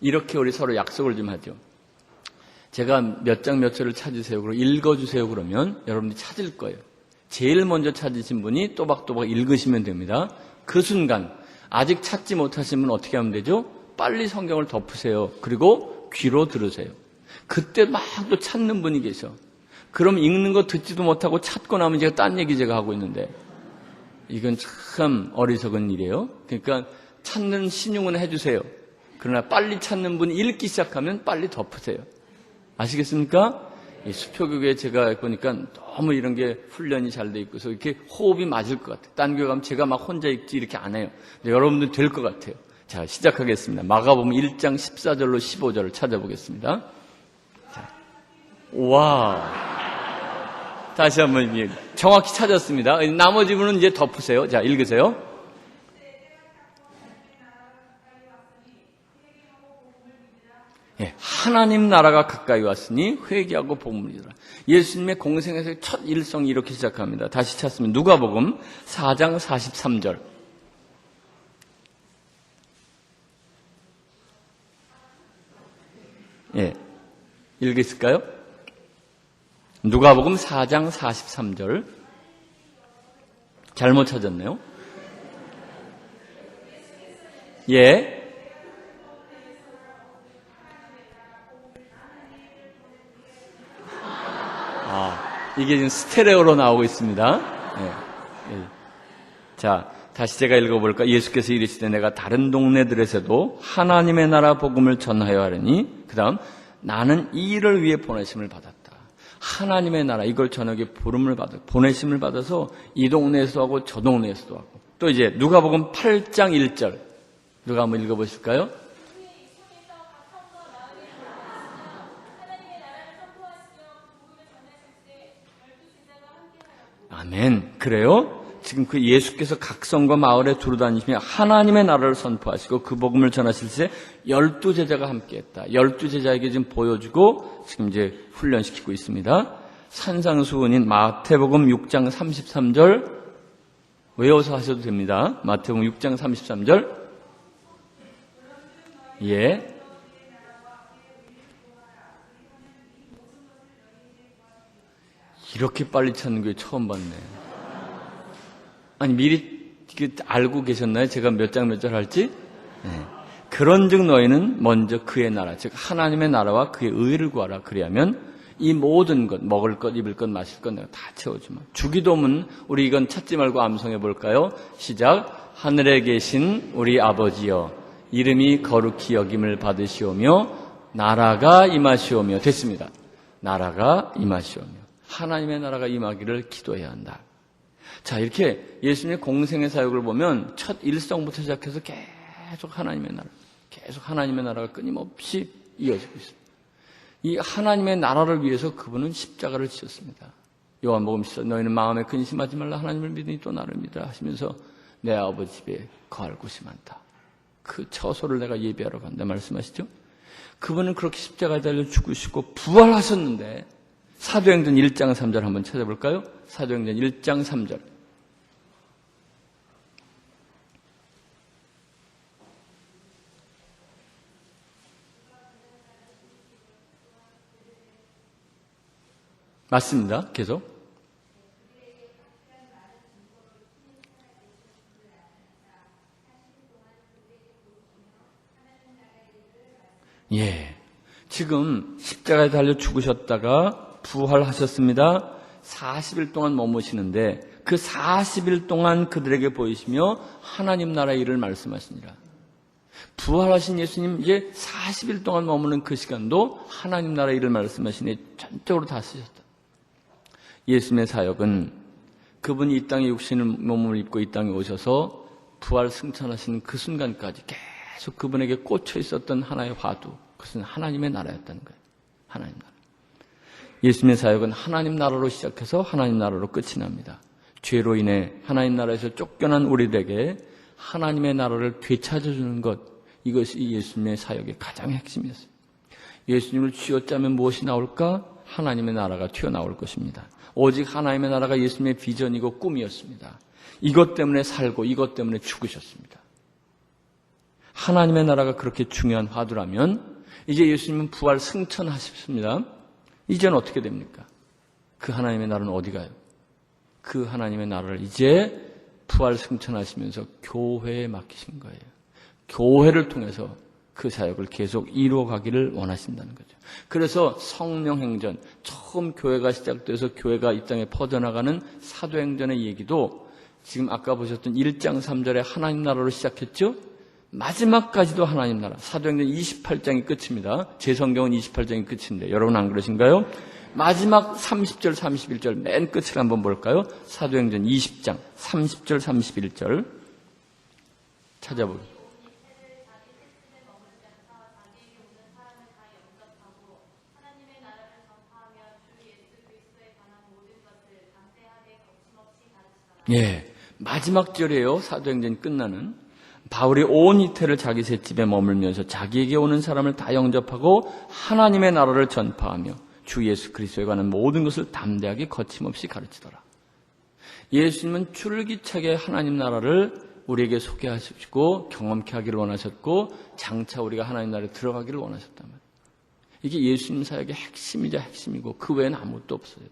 이렇게 우리 서로 약속을 좀 하죠. 제가 몇 장 몇 절을 찾으세요. 그리고 읽어주세요. 그러면 여러분들이 찾을 거예요. 제일 먼저 찾으신 분이 또박또박 읽으시면 됩니다. 그 순간 아직 찾지 못하신 분은 어떻게 하면 되죠? 빨리 성경을 덮으세요. 그리고 귀로 들으세요. 그때 막 또 찾는 분이 계셔. 그럼 읽는 거 듣지도 못하고 찾고 나면 제가 딴 얘기 제가 하고 있는데 이건 참 어리석은 일이에요. 그러니까 찾는 신용은 해주세요. 그러나 빨리 찾는 분이 읽기 시작하면 빨리 덮으세요. 아시겠습니까? 이 수표교회에 제가 보니까 너무 이런 게 훈련이 잘 돼 있고서 이렇게 호흡이 맞을 것 같아요. 딴 교회 가면 제가 막 혼자 읽지 이렇게 안 해요. 근데 여러분들 될 것 같아요. 자, 시작하겠습니다. 마가복음 1장 14절로 15절을 찾아보겠습니다. 자, 와, 다시 한번 정확히 찾았습니다. 나머지 분은 이제 덮으세요. 자, 읽으세요. 예, 하나님 나라가 가까이 왔으니 회개하고 복음을 믿으라. 예수님의 공생에서의 첫 일성이 이렇게 시작합니다. 다시 찾으면 누가복음 4장 43절. 예, 읽으실까요? 누가복음 4장 43절. 잘못 찾았네요. 예. 이게 지금 스테레오로 나오고 있습니다. 예. 예. 자, 다시 제가 읽어볼까? 예수께서 이르시되 내가 다른 동네들에서도 하나님의 나라 복음을 전하여 하려니, 그 다음 나는 이 일을 위해 보내심을 받았다. 하나님의 나라, 이걸 저녁에 부름을 받아, 보내심을 받아서 이 동네에서도 하고 저 동네에서도 하고. 또 이제 누가복음 8장 1절. 누가 한번 읽어보실까요? 아멘. 그래요? 지금 그 예수께서 각성과 마을에 두루다니시며 하나님의 나라를 선포하시고 그 복음을 전하실 때 12제자가 함께했다. 12제자에게 지금 보여주고 지금 이제 훈련시키고 있습니다. 산상수훈인 마태복음 6장 33절 외워서 하셔도 됩니다. 마태복음 6장 33절. 예. 이렇게 빨리 찾는 게 처음 봤네. 아니 미리 알고 계셨나요? 제가 몇 장 몇 절 할지? 네. 그런즉 너희는 먼저 그의 나라, 즉 하나님의 나라와 그의 의를 구하라. 그리하면 이 모든 것, 먹을 것, 입을 것, 마실 것 내가 다 채워주마. 주기도문 우리 이건 찾지 말고 암송해 볼까요? 시작. 하늘에 계신 우리 아버지여, 이름이 거룩히 여김을 받으시오며 나라가 임하시오며. 됐습니다. 나라가 임하시오며. 하나님의 나라가 임하기를 기도해야 한다. 자, 이렇게 예수님의 공생의 사역을 보면 첫 일성부터 시작해서 계속 하나님의 나라, 계속 하나님의 나라가 끊임없이 이어지고 있습니다. 이 하나님의 나라를 위해서 그분은 십자가를 지셨습니다. 요한복음 14 너희는 마음에 근심하지 말라 하나님을 믿으니 또 나를 믿으라 하시면서 내 아버지 집에 거할 곳이 많다. 그 처소를 내가 예비하러 간다 말씀하시죠. 그분은 그렇게 십자가에 달려 죽으시고 부활하셨는데 사도행전 1장 3절 한번 찾아볼까요? 사도행전 1장 3절. 맞습니다. 계속. 예. 지금 십자가에 달려 죽으셨다가 부활하셨습니다. 40일 동안 머무시는데 그 40일 동안 그들에게 보이시며 하나님 나라의 일을 말씀하시니라. 부활하신 예수님 이제 40일 동안 머무는 그 시간도 하나님 나라의 일을 말씀하시니 전적으로 다 쓰셨다. 예수님의 사역은 그분이 이 땅에 육신의 몸을 입고 이 땅에 오셔서 부활 승천하신 그 순간까지 계속 그분에게 꽂혀 있었던 하나의 화두, 그것은 하나님의 나라였다는 거예요. 하나님 나라. 예수님의 사역은 하나님 나라로 시작해서 하나님 나라로 끝이 납니다. 죄로 인해 하나님 나라에서 쫓겨난 우리들에게 하나님의 나라를 되찾아주는 것, 이것이 예수님의 사역의 가장 핵심이었어요. 예수님을 쥐어짜면 무엇이 나올까? 하나님의 나라가 튀어나올 것입니다. 오직 하나님의 나라가 예수님의 비전이고 꿈이었습니다. 이것 때문에 살고 이것 때문에 죽으셨습니다. 하나님의 나라가 그렇게 중요한 화두라면 이제 예수님은 부활 승천하셨습니다. 이제는 어떻게 됩니까? 그 하나님의 나라는 어디 가요? 그 하나님의 나라를 이제 부활 승천하시면서 교회에 맡기신 거예요. 교회를 통해서 그 사역을 계속 이루어가기를 원하신다는 거죠. 그래서 성령행전, 처음 교회가 시작돼서 교회가 이 땅에 퍼져나가는 사도행전의 얘기도 지금 아까 보셨던 1장 3절에 하나님 나라로 시작했죠? 마지막까지도 하나님 나라. 사도행전 28장이 끝입니다. 제 성경은 28장이 끝인데 여러분 안 그러신가요? 마지막 30절, 31절 맨 끝을 한번 볼까요? 사도행전 20장 30절, 31절 찾아보겠습니다. 예, 마지막 절이에요. 사도행전이 끝나는. 바울이 온 이태를 자기 셋집에 머물면서 자기에게 오는 사람을 다 영접하고 하나님의 나라를 전파하며 주 예수 그리스도에 관한 모든 것을 담대하게 거침없이 가르치더라. 예수님은 줄기차게 하나님 나라를 우리에게 소개하시고 경험케 하기를 원하셨고 장차 우리가 하나님 나라에 들어가기를 원하셨단 말이에요. 이게 예수님 사역의 핵심이자 핵심이고 그 외에는 아무것도 없어요.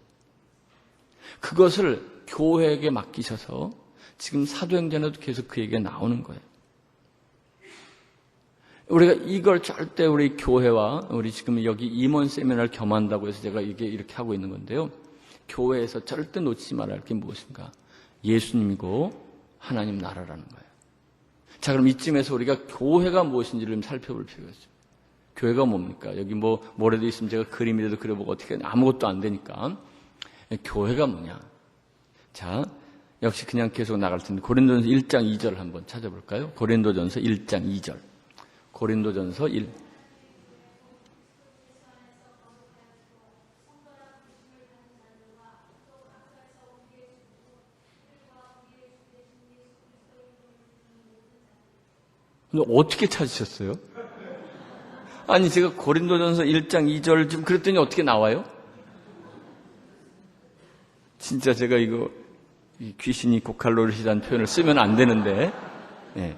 그것을 교회에게 맡기셔서 지금 사도행전에도 계속 그 얘기가 나오는 거예요. 우리가 이걸 절대 우리 교회와 우리 지금 여기 임원 세미나를 겸한다고 해서 제가 이게 이렇게 하고 있는 건데요. 교회에서 절대 놓치지 말아야 할 게 무엇인가? 예수님이고 하나님 나라라는 거예요. 자, 그럼 이쯤에서 우리가 교회가 무엇인지를 좀 살펴볼 필요가 있어요. 교회가 뭡니까? 여기 뭐라도 있으면 제가 그림이라도 그려보고 어떻게 아무것도 안 되니까. 교회가 뭐냐? 자, 역시 그냥 계속 나갈 텐데 고린도전서 1장 2절 한번 찾아볼까요? 고린도전서 1장 2절. 고린도전서 1. 근데 어떻게 찾으셨어요? 아니, 제가 고린도전서 1장 2절 좀 그랬더니 어떻게 나와요? 진짜 제가 이거 귀신이 고칼로리시다는 표현을 쓰면 안 되는데, 네.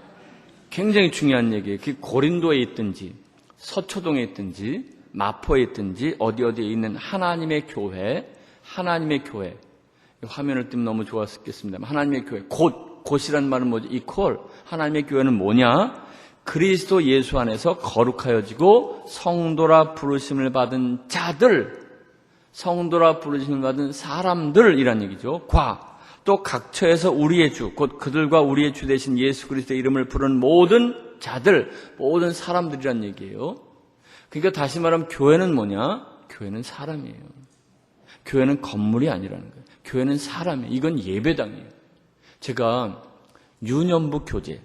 굉장히 중요한 얘기예요. 그 고린도에 있든지 서초동에 있든지 마포에 있든지 어디에 있는 하나님의 교회, 화면을 띄면 너무 좋았겠습니다. 하나님의 교회, 곧이란 말은 뭐지? 이퀄. 하나님의 교회는 뭐냐? 그리스도 예수 안에서 거룩하여지고 성도라 부르심을 받은 자들, 성도라 부르심을 받은 사람들이란 얘기죠. 또 각처에서 우리의 주, 곧 그들과 우리의 주 되신 예수 그리스도의 이름을 부르는 모든 자들, 모든 사람들이란 얘기예요. 그러니까 다시 말하면 교회는 뭐냐? 교회는 사람이에요. 교회는 건물이 아니라는 거예요. 교회는 사람이에요. 이건 예배당이에요. 제가 유년부 교재,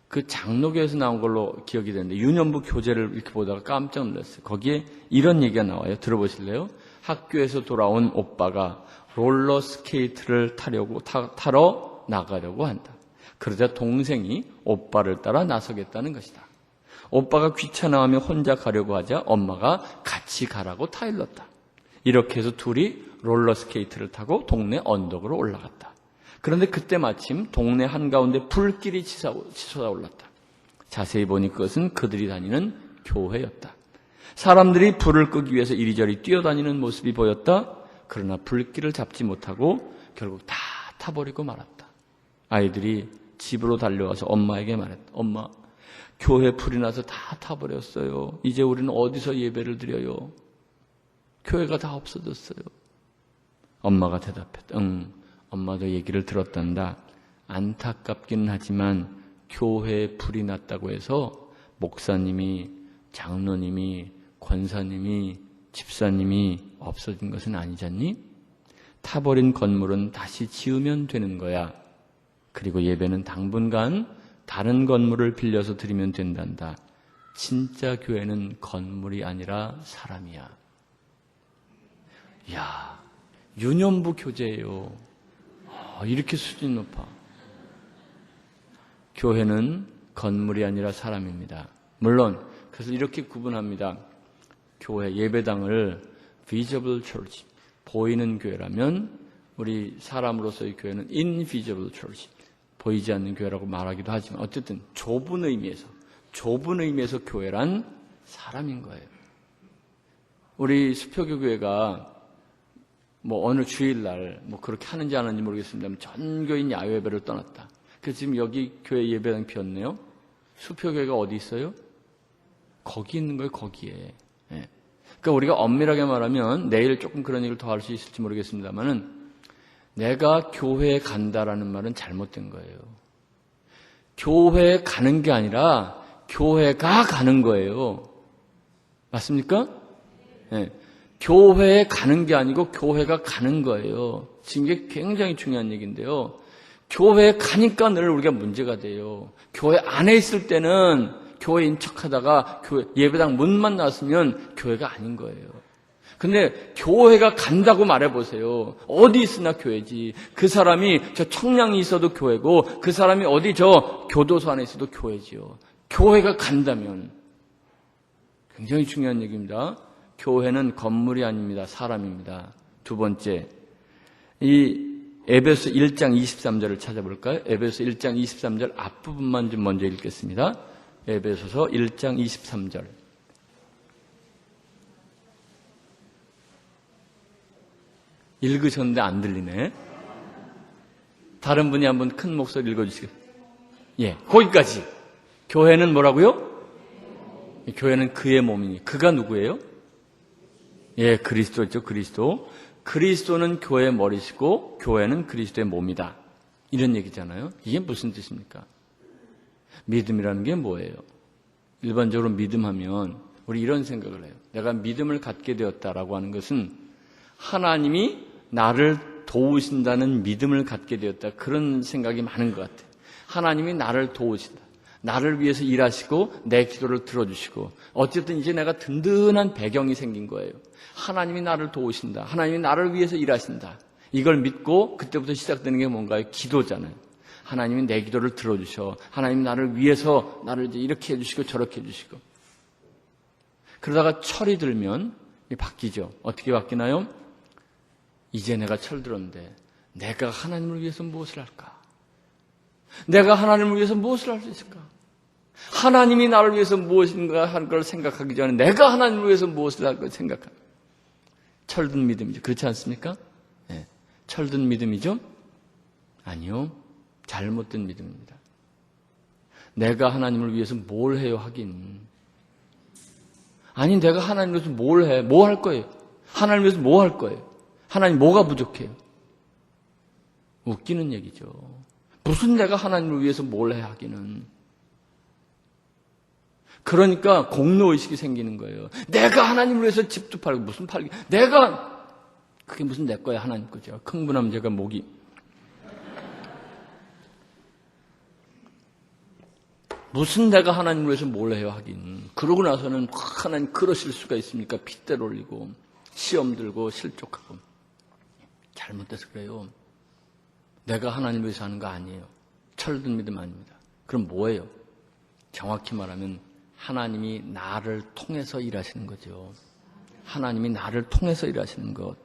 그 장로교에서 나온 걸로 기억이 되는데 유년부 교재를 이렇게 보다가 깜짝 놀랐어요. 거기에 이런 얘기가 나와요. 들어보실래요? 학교에서 돌아온 오빠가 롤러스케이트를 타러 나가려고 한다. 그러자 동생이 오빠를 따라 나서겠다는 것이다. 오빠가 귀찮아하며 혼자 가려고 하자 엄마가 같이 가라고 타일렀다. 이렇게 해서 둘이 롤러스케이트를 타고 동네 언덕으로 올라갔다. 그런데 그때 마침 동네 한가운데 불길이 치솟아올랐다. 자세히 보니 그것은 그들이 다니는 교회였다. 사람들이 불을 끄기 위해서 이리저리 뛰어다니는 모습이 보였다. 그러나 불길을 잡지 못하고 결국 다 타버리고 말았다. 아이들이 집으로 달려와서 엄마에게 말했다. 엄마, 교회 불이 나서 다 타버렸어요. 이제 우리는 어디서 예배를 드려요? 교회가 다 없어졌어요. 엄마가 대답했다. 엄마도 얘기를 들었단다. 안타깝긴 하지만 교회에 불이 났다고 해서 목사님이, 장로님이, 권사님이, 집사님이 없어진 것은 아니잖니? 타버린 건물은 다시 지으면 되는 거야. 그리고 예배는 당분간 다른 건물을 빌려서 드리면 된단다. 진짜 교회는 건물이 아니라 사람이야. 이야, 유년부 교재예요. 이렇게 수준 높아. 교회는 건물이 아니라 사람입니다. 물론 그래서 이렇게 구분합니다. 교회 예배당을 visible church, 보이는 교회라면 우리 사람으로서의 교회는 invisible church, 보이지 않는 교회라고 말하기도 하지만 어쨌든 좁은 의미에서 교회란 사람인 거예요. 우리 수표교 교회가 뭐 어느 주일날 뭐 그렇게 하는지 안 하는지 모르겠습니다만 전교인 야외배를 떠났다. 그래서 지금 여기 교회 예배당 비었네요. 수표교회가 어디 있어요? 거기 있는 거예요. 거기에. 예. 그러니까 우리가 엄밀하게 말하면 내일 조금 그런 얘기를 더 할 수 있을지 모르겠습니다만은 내가 교회에 간다라는 말은 잘못된 거예요. 교회에 가는 게 아니라 교회가 가는 거예요. 맞습니까? 예. 교회에 가는 게 아니고 교회가 가는 거예요. 지금 이게 굉장히 중요한 얘기인데요. 교회에 가니까 늘 우리가 문제가 돼요. 교회 안에 있을 때는 교회인 척하다가 교회 예배당 문만 나왔으면 교회가 아닌 거예요. 근데 교회가 간다고 말해보세요. 어디 있으나 교회지. 그 사람이 저 청량이 있어도 교회고 그 사람이 어디 저 교도소 안에 있어도 교회지요. 교회가 간다면 굉장히 중요한 얘기입니다. 교회는 건물이 아닙니다. 사람입니다. 두 번째, 이 에베소 1장 23절을 찾아볼까요? 에베소 1장 23절 앞부분만 좀 먼저 읽겠습니다. 에베소서 1장 23절. 읽으셨는데 안 들리네. 다른 분이 한번 큰 목소리 읽어주시겠어요? 예, 거기까지. 교회는 뭐라고요? 교회는 그의 몸이니. 그가 누구예요? 예, 그리스도죠, 그리스도. 그리스도는 교회의 머리시고 교회는 그리스도의 몸이다. 이런 얘기잖아요. 이게 무슨 뜻입니까? 믿음이라는 게 뭐예요? 일반적으로 믿음하면 우리 이런 생각을 해요. 내가 믿음을 갖게 되었다라고 하는 것은 하나님이 나를 도우신다는 믿음을 갖게 되었다. 그런 생각이 많은 것 같아요. 하나님이 나를 도우신다. 나를 위해서 일하시고 내 기도를 들어주시고 어쨌든 이제 내가 든든한 배경이 생긴 거예요. 하나님이 나를 도우신다. 하나님이 나를 위해서 일하신다. 이걸 믿고 그때부터 시작되는 게 뭔가요? 기도잖아요. 하나님이 내 기도를 들어주셔. 하나님 나를 위해서 나를 이제 이렇게 해주시고 저렇게 해주시고. 그러다가 철이 들면 바뀌죠. 어떻게 바뀌나요? 이제 내가 철 들었는데 내가 하나님을 위해서 무엇을 할까? 내가 하나님을 위해서 무엇을 할 수 있을까? 하나님이 나를 위해서 무엇인가 하는 걸 생각하기 전에 내가 하나님을 위해서 무엇을 할 걸 생각합니다. 철든 믿음이죠. 그렇지 않습니까? 네. 철든 믿음이죠? 아니요. 잘못된 믿음입니다. 내가 하나님을 위해서 뭘 해요 하긴. 아니 내가 하나님을 위해서 뭘 해? 뭐 할 거예요? 하나님을 위해서 뭐 할 거예요? 하나님 뭐가 부족해요? 웃기는 얘기죠. 무슨 내가 하나님을 위해서 뭘 해 하기는. 그러니까 공로의식이 생기는 거예요. 내가 하나님을 위해서 집도 팔고 무슨 팔기. 내가 그게 무슨 내 거야 하나님 거죠. 흥분하면 제가 목이. 무슨 내가 하나님을 위해서 뭘 해요 하긴. 그러고 나서는 하나님 그러실 수가 있습니까? 핏대를 올리고 시험 들고 실족하고. 잘못돼서 그래요. 내가 하나님을 위해서 하는 거 아니에요. 철든 믿음 아닙니다. 그럼 뭐예요? 정확히 말하면 하나님이 나를 통해서 일하시는 거죠. 하나님이 나를 통해서 일하시는 것.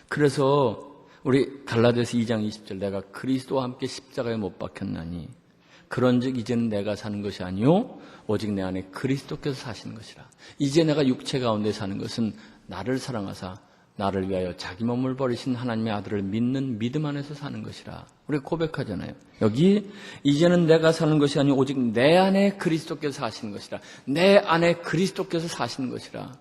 그래서 우리 갈라디아서 2장 20절 내가 그리스도와 함께 십자가에 못 박혔나니 그런즉 이제는 내가 사는 것이 아니요 오직 내 안에 그리스도께서 사시는 것이라. 이제 내가 육체 가운데 사는 것은 나를 사랑하사 나를 위하여 자기 몸을 버리신 하나님의 아들을 믿는 믿음 안에서 사는 것이라. 우리가 고백하잖아요. 여기 이제는 내가 사는 것이 아니고 오직 내 안에 그리스도께서 사시는 것이라. 내 안에 그리스도께서 사시는 것이라.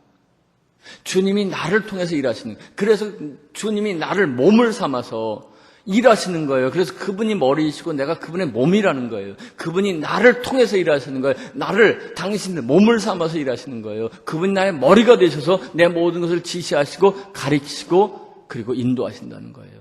주님이 나를 통해서 일하시는 거예요. 그래서 주님이 나를 몸을 삼아서 일하시는 거예요. 그래서 그분이 머리이시고 내가 그분의 몸이라는 거예요. 그분이 나를 통해서 일하시는 거예요. 나를 당신의 몸을 삼아서 일하시는 거예요. 그분이 나의 머리가 되셔서 내 모든 것을 지시하시고 가르치시고 그리고 인도하신다는 거예요.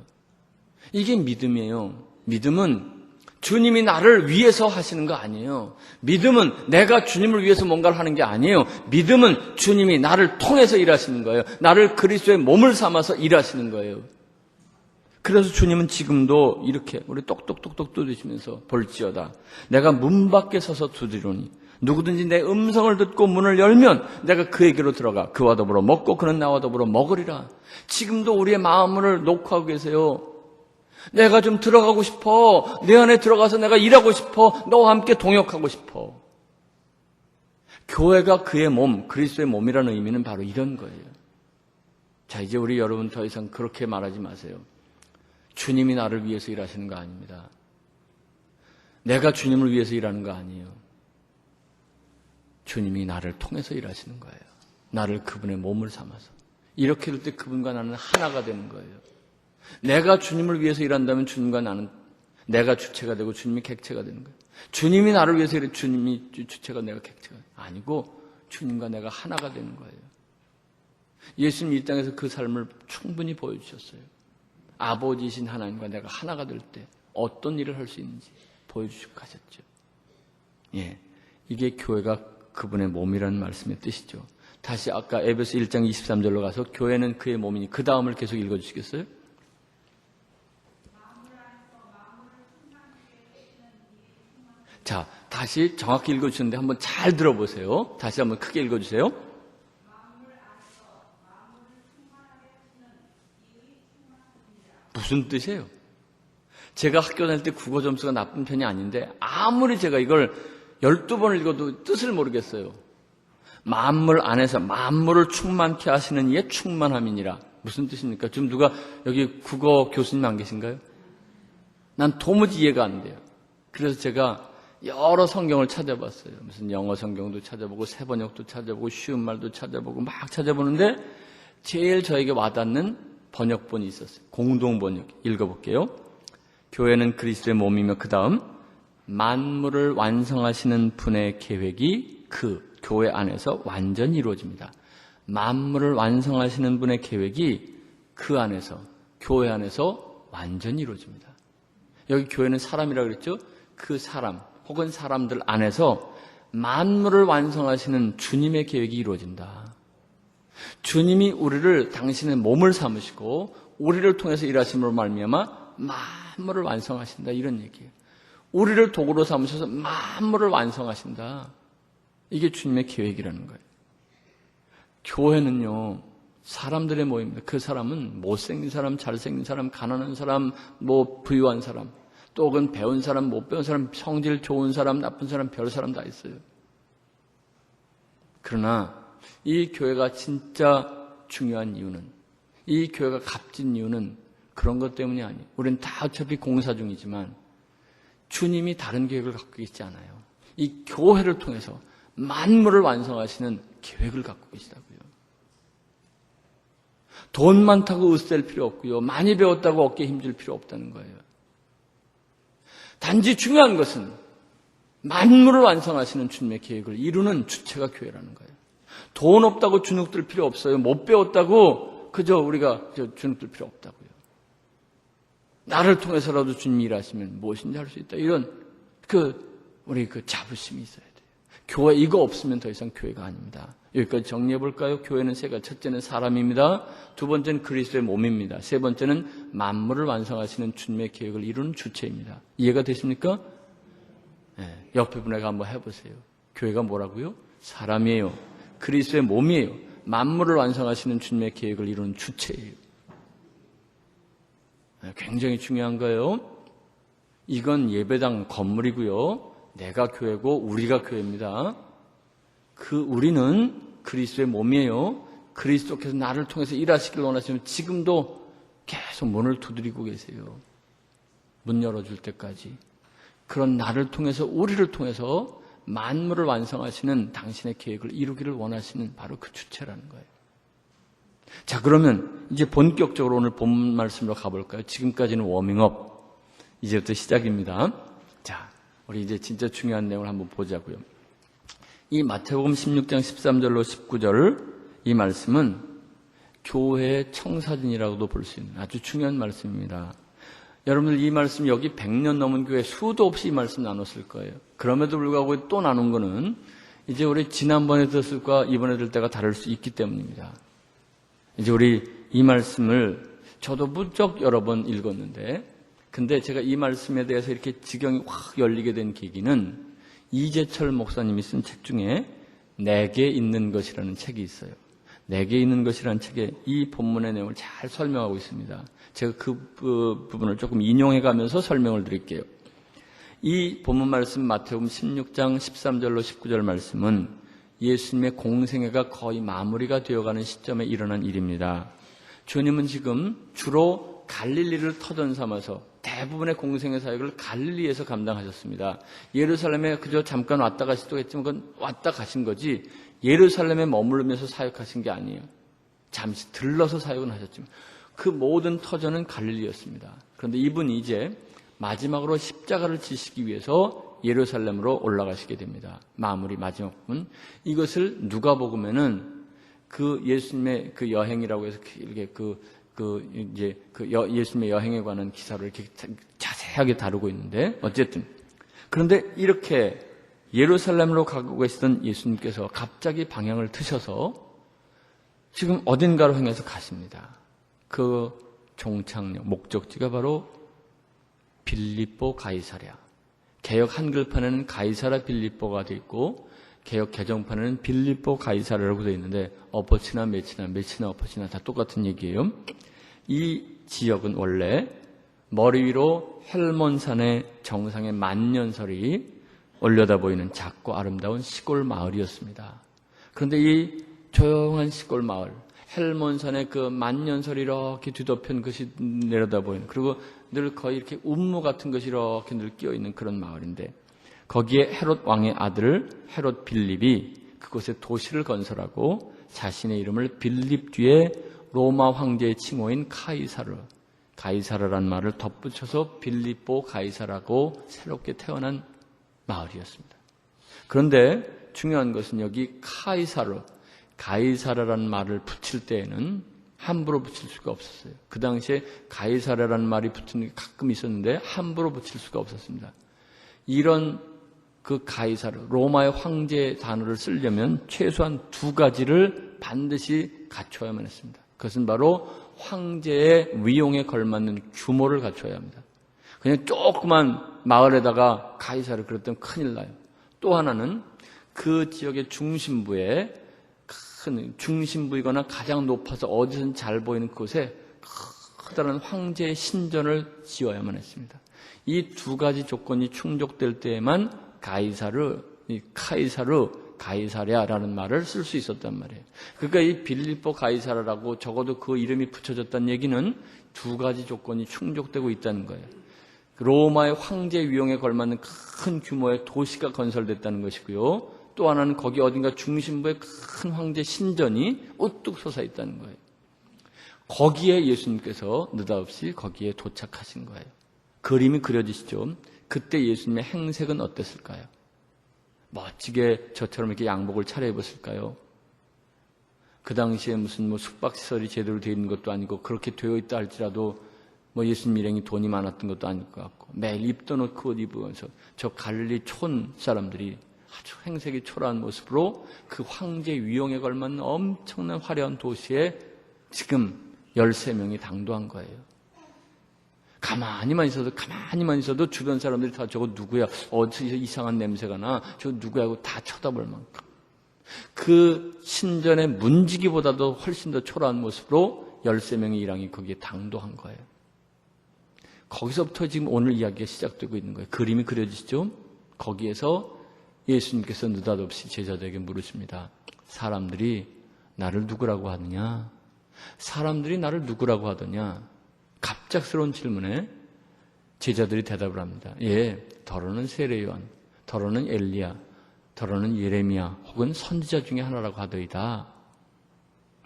이게 믿음이에요. 믿음은 주님이 나를 위해서 하시는 거 아니에요. 믿음은 내가 주님을 위해서 뭔가를 하는 게 아니에요. 믿음은 주님이 나를 통해서 일하시는 거예요. 나를 그리스도의 몸을 삼아서 일하시는 거예요. 그래서 주님은 지금도 이렇게 우리 똑똑똑똑 두드리시면서 볼지어다 내가 문 밖에 서서 두드리노니 누구든지 내 음성을 듣고 문을 열면 내가 그에게로 들어가 그와 더불어 먹고 그는 나와 더불어 먹으리라. 지금도 우리의 마음을 녹화하고 계세요. 내가 좀 들어가고 싶어. 내 안에 들어가서 내가 일하고 싶어. 너와 함께 동역하고 싶어. 교회가 그의 몸, 그리스도의 몸이라는 의미는 바로 이런 거예요. 자, 이제 우리 여러분 더 이상 그렇게 말하지 마세요. 주님이 나를 위해서 일하시는 거 아닙니다. 내가 주님을 위해서 일하는 거 아니에요. 주님이 나를 통해서 일하시는 거예요. 나를 그분의 몸을 삼아서. 이렇게 될 때 그분과 나는 하나가 되는 거예요. 내가 주님을 위해서 일한다면 주님과 나는 내가 주체가 되고 주님이 객체가 되는 거예요. 주님이 나를 위해서 일해 주님이 주체가 내가 객체가 아니고 주님과 내가 하나가 되는 거예요. 예수님 이 땅에서 그 삶을 충분히 보여주셨어요. 아버지이신 하나님과 내가 하나가 될 때 어떤 일을 할 수 있는지 보여주시고 가셨죠. 예, 이게 교회가 그분의 몸이라는 말씀의 뜻이죠. 다시 아까 에베소 1장 23절로 가서 교회는 그의 몸이니 그 다음을 계속 읽어주시겠어요? 자, 다시 정확히 읽어주셨는데 한번 잘 들어보세요. 다시 한번 크게 읽어주세요. 무슨 뜻이에요? 제가 학교 다닐 때 국어 점수가 나쁜 편이 아닌데 아무리 제가 이걸 12번을 읽어도 뜻을 모르겠어요. 만물 안에서 만물을 충만케 하시는 이의 충만함이니라. 무슨 뜻입니까? 지금 누가 여기 국어 교수님 안 계신가요? 난 도무지 이해가 안 돼요. 그래서 제가 여러 성경을 찾아봤어요. 무슨 영어 성경도 찾아보고 세번역도 찾아보고 쉬운 말도 찾아보고 막 찾아보는데 제일 저에게 와닿는 번역본이 있었어요. 공동번역. 읽어볼게요. 교회는 그리스도의 몸이며 그 다음 만물을 완성하시는 분의 계획이 그 교회 안에서 완전히 이루어집니다. 만물을 완성하시는 분의 계획이 그 안에서 교회 안에서 완전히 이루어집니다. 여기 교회는 사람이라고 그랬죠? 그 사람 혹은 사람들 안에서 만물을 완성하시는 주님의 계획이 이루어진다. 주님이 우리를 당신의 몸을 삼으시고 우리를 통해서 일하심으로 말미암아 만물을 완성하신다 이런 얘기예요. 우리를 도구로 삼으셔서 만물을 완성하신다. 이게 주님의 계획이라는 거예요. 교회는요, 사람들의 모임입니다. 그 사람은 못생긴 사람, 잘생긴 사람, 가난한 사람, 부유한 사람, 또 혹은 배운 사람, 못 배운 사람, 성질 좋은 사람, 나쁜 사람, 별 사람 다 있어요. 그러나 이 교회가 진짜 중요한 이유는, 이 교회가 값진 이유는 그런 것 때문이 아니에요. 우리는 다 어차피 공사 중이지만 주님이 다른 계획을 갖고 계시지 않아요. 이 교회를 통해서 만물을 완성하시는 계획을 갖고 계시다고요. 돈 많다고 으스댈 필요 없고요. 많이 배웠다고 어깨에 힘줄 필요 없다는 거예요. 단지 중요한 것은 만물을 완성하시는 주님의 계획을 이루는 주체가 교회라는 거예요. 돈 없다고 주눅들 필요 없어요. 못 배웠다고 그저 우리가 주눅들 필요 없다고요. 나를 통해서라도 주님이 일하시면 무엇인지 할 수 있다. 이런 우리 자부심이 있어야 돼요. 교회 이거 없으면 더 이상 교회가 아닙니다. 여기까지 정리해 볼까요? 교회는 세 가지. 첫째는 사람입니다. 두 번째는 그리스도의 몸입니다. 세 번째는 만물을 완성하시는 주님의 계획을 이루는 주체입니다. 이해가 되십니까? 네, 옆에 분에게 한번 해보세요. 교회가 뭐라고요? 사람이에요. 그리스도의 몸이에요. 만물을 완성하시는 주님의 계획을 이루는 주체예요. 네, 굉장히 중요한 거예요. 이건 예배당 건물이고요. 내가 교회고 우리가 교회입니다. 우리는 그리스도의 몸이에요. 그리스도께서 나를 통해서 일하시길 원하시면 지금도 계속 문을 두드리고 계세요. 문 열어줄 때까지. 그런 나를 통해서, 우리를 통해서 만물을 완성하시는 당신의 계획을 이루기를 원하시는 바로 그 주체라는 거예요. 자, 그러면 이제 본격적으로 오늘 본 말씀으로 가볼까요? 지금까지는 워밍업. 이제부터 시작입니다. 자, 우리 이제 진짜 중요한 내용을 한번 보자고요. 이 마태복음 16장 13절로 19절 이 말씀은 교회의 청사진이라고도 볼 수 있는 아주 중요한 말씀입니다. 여러분들 이 말씀 여기 100년 넘은 교회 수도 없이 이 말씀 나눴을 거예요. 그럼에도 불구하고 또 나눈 거는 이제 우리 지난번에 들었을 거와 이번에 들을 때가 다를 수 있기 때문입니다. 이제 우리 이 말씀을 저도 무척 여러 번 읽었는데 근데 제가 이 말씀에 대해서 이렇게 지경이 확 열리게 된 계기는 이재철 목사님이 쓴 책 중에 내게 있는 것이라는 책이 있어요. 내게 있는 것이라는 책에 이 본문의 내용을 잘 설명하고 있습니다. 제가 그 부분을 조금 인용해 가면서 설명을 드릴게요. 이 본문 말씀 마태복음 16장 13절로 19절 말씀은 예수님의 공생애가 거의 마무리가 되어가는 시점에 일어난 일입니다. 주님은 지금 주로 갈릴리를 터전 삼아서 대부분의 공생애 사역을 갈릴리에서 감당하셨습니다. 예루살렘에 그저 잠깐 왔다 가시도 했지만 그건 왔다 가신 거지 예루살렘에 머무르면서 사역하신 게 아니에요. 잠시 들러서 사역은 하셨지만 그 모든 터전은 갈릴리였습니다. 그런데 이분이 이제 마지막으로 십자가를 지시기 위해서 예루살렘으로 올라가시게 됩니다. 마무리 마지막 부분. 이것을 누가복음에는 그 예수님의 그 여행이라고 해서 이렇게 예수님의 여행에 관한 기사를 이렇게 자세하게 다루고 있는데 어쨌든 그런데 이렇게 예루살렘으로 가고 계시던 예수님께서 갑자기 방향을 트셔서 지금 어딘가로 향해서 가십니다. 그 종착역 목적지가 바로 빌립보 가이사랴. 개역 한글판에는 가이사라 빌립보가 되어 있고 개역 개정판에는 빌립보 가이사랴라고 되어 있는데 어퍼치나 매치나 어퍼치나 다 똑같은 얘기예요. 이 지역은 원래 머리 위로 헬몬산의 정상의 만년설이 올려다 보이는 작고 아름다운 시골 마을이었습니다. 그런데 이 조용한 시골 마을, 헬몬산의 그 만년설이 이렇게 뒤덮인 것이 내려다 보이는, 그리고 늘 거의 이렇게 운무 같은 것이 이렇게 늘 끼어 있는 그런 마을인데 거기에 헤롯 왕의 아들 헤롯 빌립이 그곳에 도시를 건설하고 자신의 이름을 빌립 뒤에 로마 황제의 칭호인 가이사르라는 말을 덧붙여서 빌립보 가이사라고 새롭게 태어난 마을이었습니다. 그런데 중요한 것은 여기 가이사르라는 말을 붙일 때에는 함부로 붙일 수가 없었어요. 그 당시에 가이사르라는 말이 붙는 게 가끔 있었는데 함부로 붙일 수가 없었습니다. 이런 그 가이사르, 로마의 황제 단어를 쓰려면 최소한 두 가지를 반드시 갖춰야만 했습니다. 그것은 바로 황제의 위용에 걸맞는 규모를 갖춰야 합니다. 그냥 조그만 마을에다가 가이사를 그렸더니 큰일 나요. 또 하나는 그 지역의 중심부에 큰 중심부이거나 가장 높아서 어디서든 잘 보이는 곳에 커다란 황제의 신전을 지어야만 했습니다. 이 두 가지 조건이 충족될 때에만 가이사르, 가이사랴라는 말을 쓸 수 있었단 말이에요. 그러니까 이 빌립보 가이사라라고 적어도 그 이름이 붙여졌다는 얘기는 두 가지 조건이 충족되고 있다는 거예요. 로마의 황제 위용에 걸맞는 큰 규모의 도시가 건설됐다는 것이고요. 또 하나는 거기 어딘가 중심부에 큰 황제 신전이 우뚝 솟아 있다는 거예요. 거기에 예수님께서 느닷없이 거기에 도착하신 거예요. 그림이 그려지시죠. 그때 예수님의 행색은 어땠을까요? 멋지게 저처럼 이렇게 양복을 차려입었을까요? 그 당시에 무슨 숙박시설이 제대로 되어 있는 것도 아니고 그렇게 되어 있다 할지라도 예수님 일행이 돈이 많았던 것도 아닐 것 같고 매일 입던 옷 그 옷 입으면서 저 갈릴리 촌 사람들이 아주 행색이 초라한 모습으로 그 황제 위용에 걸맞는 엄청난 화려한 도시에 지금 13명이 당도한 거예요. 가만히만 있어도 주변 사람들이 다 저거 누구야? 어디서 이상한 냄새가 나? 저거 누구야? 하고 다 쳐다볼 만큼. 그 신전의 문지기보다도 훨씬 더 초라한 모습으로 13명의 일왕이 거기에 당도한 거예요. 거기서부터 지금 오늘 이야기가 시작되고 있는 거예요. 그림이 그려지시죠? 거기에서 예수님께서 느닷없이 제자들에게 물으십니다. 사람들이 나를 누구라고 하느냐? 사람들이 나를 누구라고 하더냐? 갑작스러운 질문에 제자들이 대답을 합니다. 예, 더러는 세례요한, 더러는 엘리야, 더러는 예레미야 혹은 선지자 중에 하나라고 하더이다.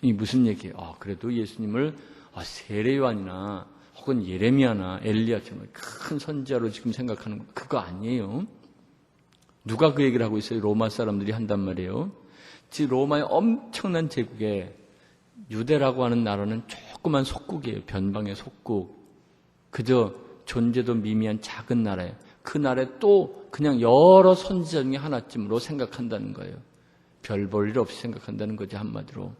이 무슨 얘기예요? 그래도 예수님을 세례요한이나 혹은 예레미야나 엘리야처럼 큰 선지자로 지금 생각하는 거 그거 아니에요. 누가 그 얘기를 하고 있어요? 로마 사람들이 한단 말이에요. 즉 로마의 엄청난 제국에 유대라고 하는 나라는 조그만 속국이에요. 변방의 속국. 그저 존재도 미미한 작은 나라예요. 그 나라에 또 그냥 여러 선지자 중에 하나쯤으로 생각한다는 거예요. 별 볼 일 없이 생각한다는 거지 한마디로.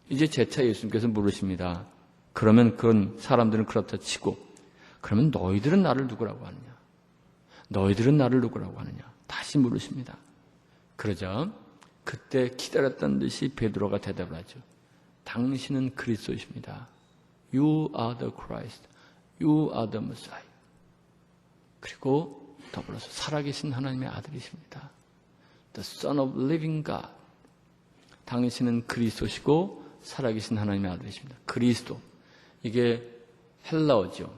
이제 재차 예수님께서 물으십니다. 그러면 그런 사람들은 그렇다 치고 그러면 너희들은 나를 누구라고 하느냐? 너희들은 나를 누구라고 하느냐? 다시 물으십니다. 그러자 그때 기다렸던 듯이 베드로가 대답을 하죠. 당신은 그리스도이십니다. You are the Christ. You are the Messiah. 그리고 더불어서 살아계신 하나님의 아들이십니다. The Son of Living God. 당신은 그리스도시고 살아계신 하나님의 아들이십니다. 그리스도. 이게 헬라어죠.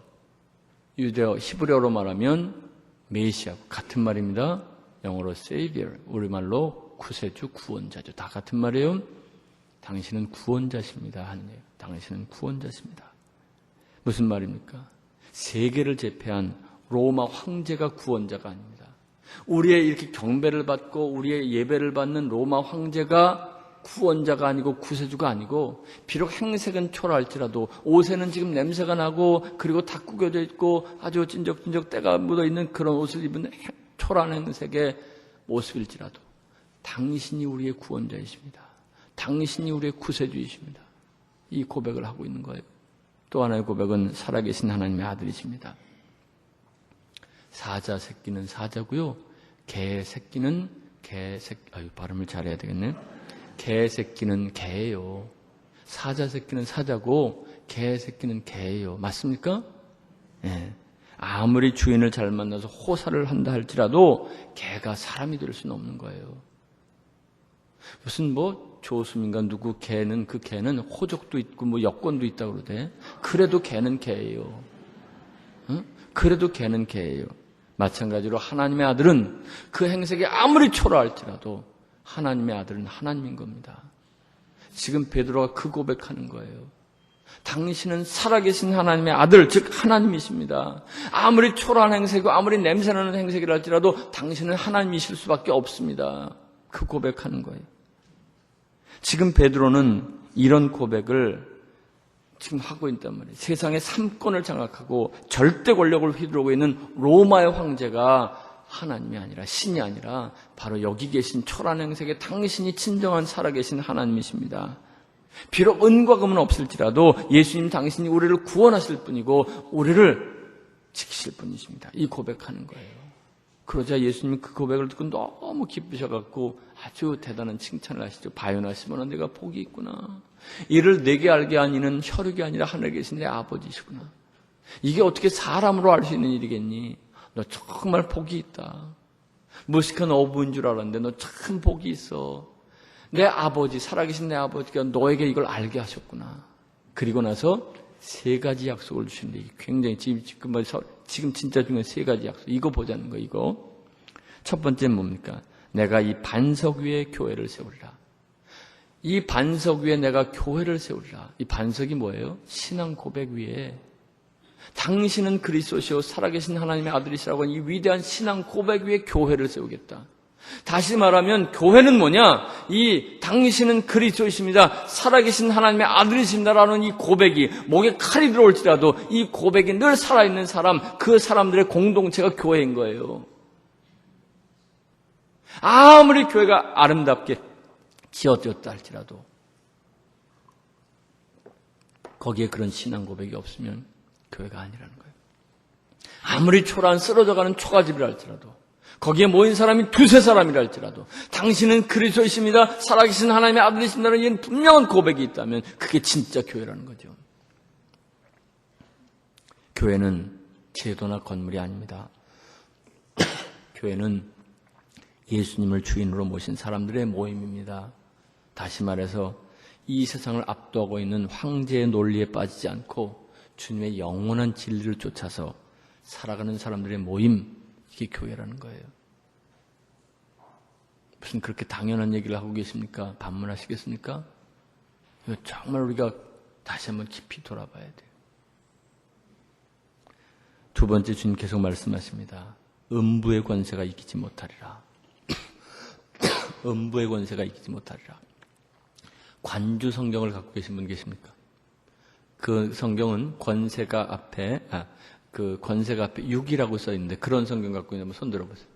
유대어, 히브리어로 말하면 메시아 같은 말입니다. 영어로 Savior, 우리말로 구세주, 구원자죠. 다 같은 말이에요. 당신은 구원자십니다. 하는 얘기예요. 당신은 구원자십니다. 무슨 말입니까? 세계를 제패한 로마 황제가 구원자가 아닙니다. 우리의 이렇게 경배를 받고 우리의 예배를 받는 로마 황제가 구원자가 아니고 구세주가 아니고 비록 행색은 초라할지라도 옷에는 지금 냄새가 나고 그리고 다 구겨져 있고 아주 찐적찐적 때가 묻어있는 그런 옷을 입은 초라한 행색의 모습일지라도 당신이 우리의 구원자이십니다. 당신이 우리의 구세주이십니다. 이 고백을 하고 있는 거예요. 또 하나의 고백은 살아계신 하나님의 아들이십니다. 사자 새끼는 사자고요. 개 새끼는 발음을 잘해야 되겠네. 개 새끼는 개예요. 사자 새끼는 사자고 개 새끼는 개예요. 맞습니까? 네. 아무리 주인을 잘 만나서 호사를 한다 할지라도 개가 사람이 될 수는 없는 거예요. 무슨 조수민가 누구 개는 그 개는 호적도 있고 여권도 있다고 그러대. 그래도 개는 개예요. 응? 그래도 개는 개예요. 마찬가지로 하나님의 아들은 그 행색이 아무리 초라할지라도 하나님의 아들은 하나님인 겁니다. 지금 베드로가 그 고백하는 거예요. 당신은 살아계신 하나님의 아들, 즉 하나님이십니다. 아무리 초라한 행색이고 아무리 냄새나는 행색이라 할지라도 당신은 하나님이실 수밖에 없습니다. 그 고백하는 거예요. 지금 베드로는 이런 고백을 지금 하고 있단 말이에요. 세상의 3권을 장악하고 절대 권력을 휘두르고 있는 로마의 황제가 하나님이 아니라 신이 아니라 바로 여기 계신 초라한 행색의 당신이 진정한 살아계신 하나님이십니다. 비록 은과 금은 없을지라도 예수님 당신이 우리를 구원하실 뿐이고 우리를 지키실 분이십니다. 이 고백하는 거예요. 그러자 예수님이 그 고백을 듣고 너무 기쁘셔갖고 아주 대단한 칭찬을 하시죠. 바요나 시몬아, 내가 복이 있구나. 이를 내게 알게 한 이는 혈육이 아니라 하늘에 계신 내 아버지시구나. 이게 어떻게 사람으로 알 수 있는 일이겠니? 너 정말 복이 있다. 무식한 어부인 줄 알았는데 너 참 복이 있어. 내 아버지, 살아계신 내 아버지가 너에게 이걸 알게 하셨구나. 그리고 나서 3가지 약속을 주시는데, 이게 굉장히 지금 진짜 중요한 3가지 약속. 이거 보자는 거, 이거. 첫 번째는 뭡니까? 내가 이 반석 위에 교회를 세우리라. 이 반석 위에 내가 교회를 세우리라. 이 반석이 뭐예요? 신앙 고백 위에 당신은 그리스도시요 살아계신 하나님의 아들이시라고 하는 이 위대한 신앙 고백 위에 교회를 세우겠다. 다시 말하면 교회는 뭐냐? 이 당신은 그리스도이십니다. 살아계신 하나님의 아들이십니다라는 이 고백이 목에 칼이 들어올지라도 이 고백이 늘 살아있는 사람, 그 사람들의 공동체가 교회인 거예요. 아무리 교회가 아름답게 지어졌다 할지라도 거기에 그런 신앙 고백이 없으면 교회가 아니라는 거예요. 아무리 초라한 쓰러져가는 초가집이라 할지라도 거기에 모인 사람이 2-3사람이라 할지라도 당신은 그리스도이십니다. 살아계신 하나님의 아들이십니다는 이런 분명한 고백이 있다면 그게 진짜 교회라는 거죠. 교회는 제도나 건물이 아닙니다. 교회는 예수님을 주인으로 모신 사람들의 모임입니다. 다시 말해서 이 세상을 압도하고 있는 황제의 논리에 빠지지 않고 주님의 영원한 진리를 쫓아서 살아가는 사람들의 모임, 이게 교회라는 거예요. 무슨 그렇게 당연한 얘기를 하고 계십니까? 반문하시겠습니까? 이거 정말 우리가 다시 한번 깊이 돌아봐야 돼요. 2번째, 주님 계속 말씀하십니다. 음부의 권세가 이기지 못하리라. 음부의 권세가 이기지 못하리라. 관주 성경을 갖고 계신 분 계십니까? 그 성경은 권세가 앞에 6이라고 써 있는데 그런 성경 갖고 있는 분 손 들어보세요.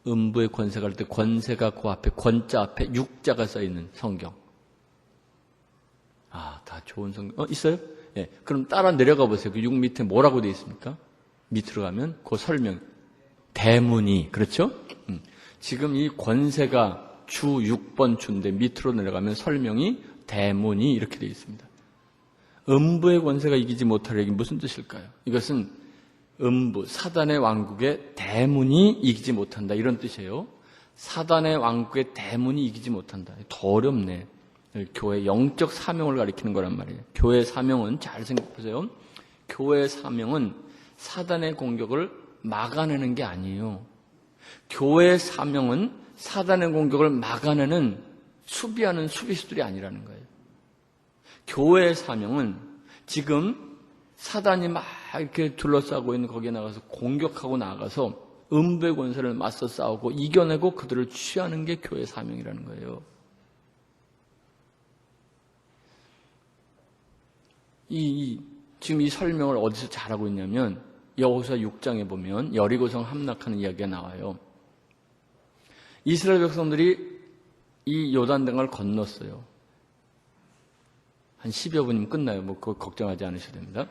음부의 권세가 할 때 권세가 그 앞에 권자 앞에 6자가 써 있는 성경. 다 좋은 성경. 있어요? 예. 그럼 따라 내려가 보세요. 그 6 밑에 뭐라고 되어 있습니까? 밑으로 가면 그 설명. 대문이, 그렇죠? 지금 이 권세가 주 6번 주인데 밑으로 내려가면 설명이 대문이 이렇게 되어 있습니다. 음부의 권세가 이기지 못하려 이게 무슨 뜻일까요? 이것은 음부, 사단의 왕국의 대문이 이기지 못한다 이런 뜻이에요. 사단의 왕국의 대문이 이기지 못한다. 더 어렵네. 교회 영적 사명을 가리키는 거란 말이에요. 교회의 사명은 잘 생각해보세요. 교회의 사명은 사단의 공격을 막아내는 게 아니에요. 교회의 사명은 사단의 공격을 막아내는 수비하는 수비수들이 아니라는 거예요. 교회의 사명은 지금 사단이 막 이렇게 둘러싸고 있는 거기에 나가서 공격하고 나가서 음부의 권세를 맞서 싸우고 이겨내고 그들을 취하는 게 교회의 사명이라는 거예요. 지금 이 설명을 어디서 잘하고 있냐면 여호수아 6장에 보면 여리고성 함락하는 이야기가 나와요. 이스라엘 백성들이 이 요단강을 건넜어요. 한 10여 분이면 끝나요. 그거 걱정하지 않으셔도 됩니다.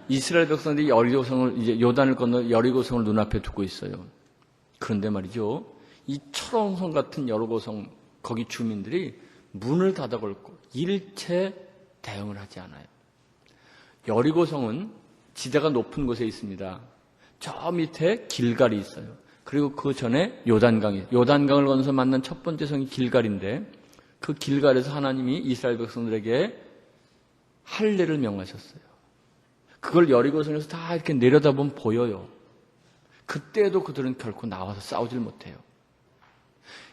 이스라엘 백성들이 여리고성을 이제 요단을 건너 여리고성을 눈앞에 두고 있어요. 그런데 말이죠. 이 철옹성 같은 여리고성 거기 주민들이 문을 닫아 걸고 일체 대응을 하지 않아요. 여리고성은 지대가 높은 곳에 있습니다. 저 밑에 길갈이 있어요. 그리고 그 전에 요단강을 건너서 만난 첫 번째 성이 길갈인데 그 길갈에서 하나님이 이스라엘 백성들에게 할례를 명하셨어요. 그걸 여리고성에서 다 이렇게 내려다보면 보여요. 그때도 그들은 결코 나와서 싸우질 못해요.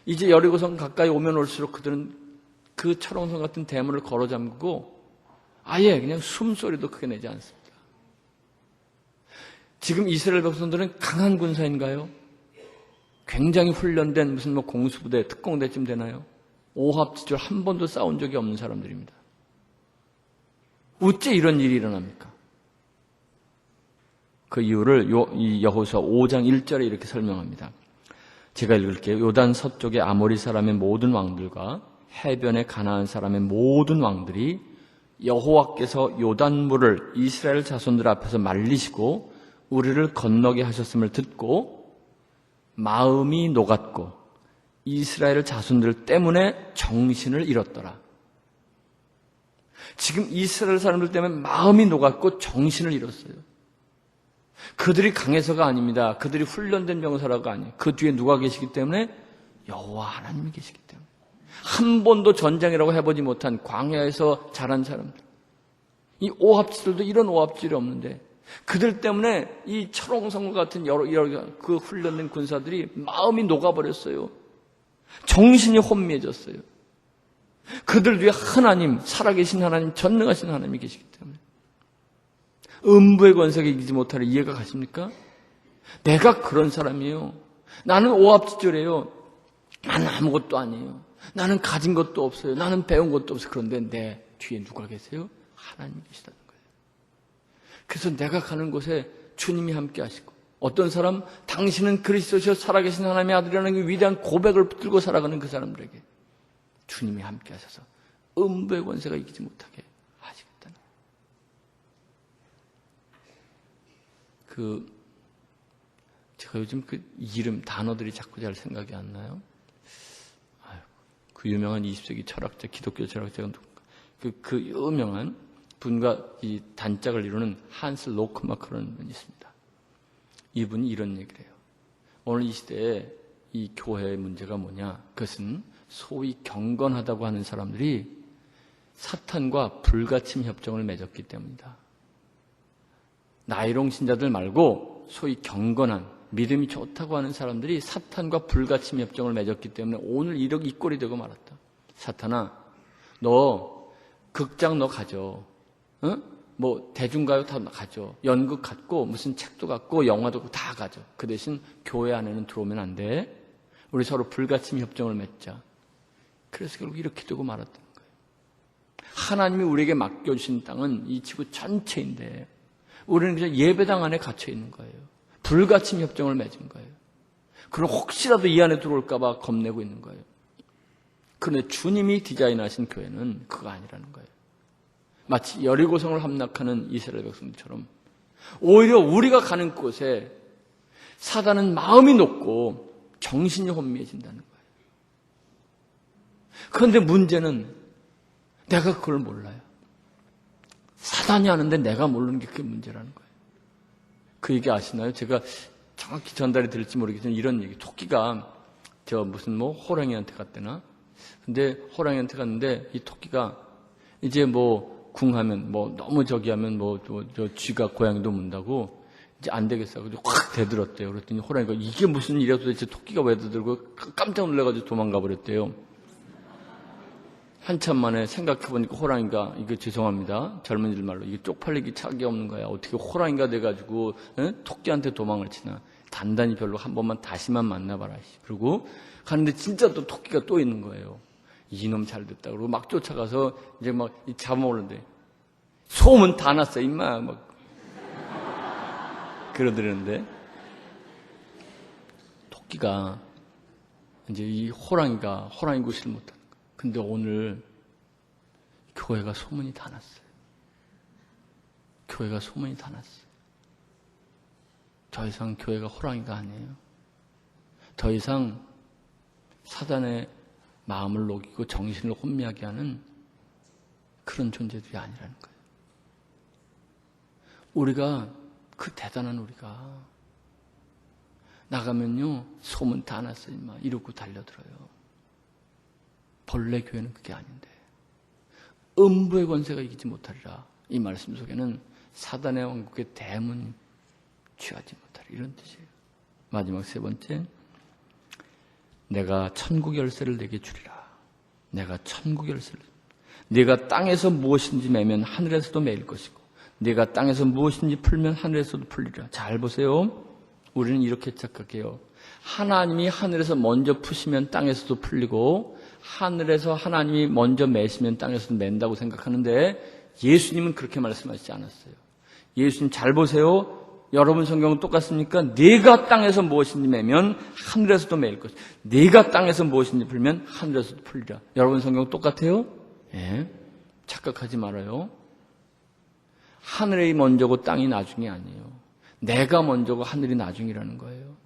이제 여리고성 가까이 오면 올수록 그들은 그 철옹성 같은 대문을 걸어 잠그고 아예 그냥 숨소리도 크게 내지 않습니다. 지금 이스라엘 백성들은 강한 군사인가요? 굉장히 훈련된 무슨 공수부대, 특공대쯤 되나요? 오합지졸 한 번도 싸운 적이 없는 사람들입니다. 어째 이런 일이 일어납니까? 그 이유를 이 여호수아 5장 1절에 이렇게 설명합니다. 제가 읽을게요. 요단 서쪽의 아모리 사람의 모든 왕들과 해변의 가나안 사람의 모든 왕들이 여호와께서 요단물을 이스라엘 자손들 앞에서 말리시고 우리를 건너게 하셨음을 듣고 마음이 녹았고 이스라엘 자손들 때문에 정신을 잃었더라. 지금 이스라엘 사람들 때문에 마음이 녹았고 정신을 잃었어요. 그들이 강해서가 아닙니다. 그들이 훈련된 병사라가 아니에요. 그 뒤에 누가 계시기 때문에? 여호와 하나님이 계시기 때문에. 한 번도 전쟁이라고 해보지 못한 광야에서 자란 사람들. 이 오합지들도 이런 오합지들이 없는데 그들 때문에 이 철옹성과 같은 여러 그 훈련된 군사들이 마음이 녹아버렸어요. 정신이 혼미해졌어요. 그들 뒤에 하나님, 살아계신 하나님, 전능하신 하나님이 계시기 때문에. 음부의 권세가 이기지 못하려 이해가 가십니까? 내가 그런 사람이에요. 나는 오합지졸이에요. 나는 아무것도 아니에요. 나는 가진 것도 없어요. 나는 배운 것도 없어요. 그런데 내 뒤에 누가 계세요? 하나님이 계시다는 거예요. 그래서 내가 가는 곳에 주님이 함께 하시고 어떤 사람? 당신은 그리스도시여 살아계신 하나님의 아들이라는 위대한 고백을 들고 살아가는 그 사람들에게 주님이 함께 하셔서 음부의 권세가 이기지 못하게 하시겠다는 거예요. 제가 요즘 그 이름, 단어들이 자꾸 잘 생각이 안 나요. 그 유명한 20세기 철학자, 기독교 철학자, 그 유명한 분과 이 단짝을 이루는 한스 로크마크라는 분이 있습니다. 이분이 이런 얘기를 해요. 오늘 이 시대에 이 교회의 문제가 뭐냐? 그것은 소위 경건하다고 하는 사람들이 사탄과 불가침 협정을 맺었기 때문이다. 나이롱 신자들 말고 소위 경건한 믿음이 좋다고 하는 사람들이 사탄과 불가침 협정을 맺었기 때문에 오늘 이렇게 이 꼴이 되고 말았다. 사탄아, 너 극장 너 가져. 응? 뭐 대중가요 다 가져. 연극 갖고 무슨 책도 갖고 영화도 다 가져. 그 대신 교회 안에는 들어오면 안 돼. 우리 서로 불가침 협정을 맺자. 그래서 결국 이렇게 되고 말았다는 거예요. 하나님이 우리에게 맡겨주신 땅은 이 지구 전체인데 우리는 그냥 예배당 안에 갇혀 있는 거예요. 불가침 협정을 맺은 거예요. 그럼 혹시라도 이 안에 들어올까 봐 겁내고 있는 거예요. 그런데 주님이 디자인하신 교회는 그거 아니라는 거예요. 마치 여리고성을 함락하는 이스라엘 백성들처럼 오히려 우리가 가는 곳에 사단은 마음이 높고 정신이 혼미해진다는 거예요. 그런데 문제는 내가 그걸 몰라요. 사단이 아는데 내가 모르는 게 그게 문제라는 거예요. 그 얘기 아시나요? 제가 정확히 전달이 될지 모르겠지만 이런 얘기. 토끼가 무슨 호랑이한테 갔대나? 근데 호랑이한테 갔는데 이 토끼가 이제 궁하면 너무 저기 하면 저 쥐가 고양이도 문다고 이제 안 되겠어. 그래서 확 대들었대요. 그랬더니 호랑이가 이게 무슨 일이야 도대체 토끼가 왜 대들고 깜짝 놀라가지고 도망가 버렸대요. 한참 만에 생각해보니까 호랑이가 이거 죄송합니다. 젊은이들 말로 이게 쪽팔리기 차게 없는 거야. 어떻게 호랑이가 돼가지고 토끼한테 도망을 치나. 단단히 별로 한 번만 다시만 만나봐라. 그리고 가는데 진짜 또 토끼가 또 있는 거예요. 이놈 잘 됐다. 그리고 막 쫓아가서 이제 막 잡아먹는데 소문 다 났어 임마 막 그러더랬는데 토끼가 이제 이 호랑이가 호랑이 구실을 못하는 거예요. 근데 오늘 교회가 소문이 다 났어요. 교회가 소문이 다 났어요. 더 이상 교회가 호랑이가 아니에요. 더 이상 사단의 마음을 녹이고 정신을 혼미하게 하는 그런 존재들이 아니라는 거예요. 우리가 그 대단한 우리가 나가면요 소문 다 났어 임마 이러고 달려들어요. 본래 교회는 그게 아닌데 음부의 권세가 이기지 못하리라. 이 말씀 속에는 사단의 왕국의 대문 취하지 못하리라 이런 뜻이에요. 마지막 세 번째, 내가 천국 열쇠를 내게 주리라. 내가 천국 열쇠를. 네가 땅에서 무엇인지 매면 하늘에서도 매일 것이고 네가 땅에서 무엇인지 풀면 하늘에서도 풀리라. 잘 보세요. 우리는 이렇게 착각해요. 하나님이 하늘에서 먼저 푸시면 땅에서도 풀리고 하늘에서 하나님이 먼저 매시면 땅에서도 맨다고 생각하는데 예수님은 그렇게 말씀하시지 않았어요. 예수님 잘 보세요. 여러분 성경은 똑같습니까? 네가 땅에서 무엇인지 매면 하늘에서도 매일 것이다. 네가 땅에서 무엇인지 풀면 하늘에서도 풀리라. 여러분 성경 똑같아요? 예. 착각하지 말아요. 하늘이 먼저고 땅이 나중이 아니에요. 내가 먼저고 하늘이 나중이라는 거예요.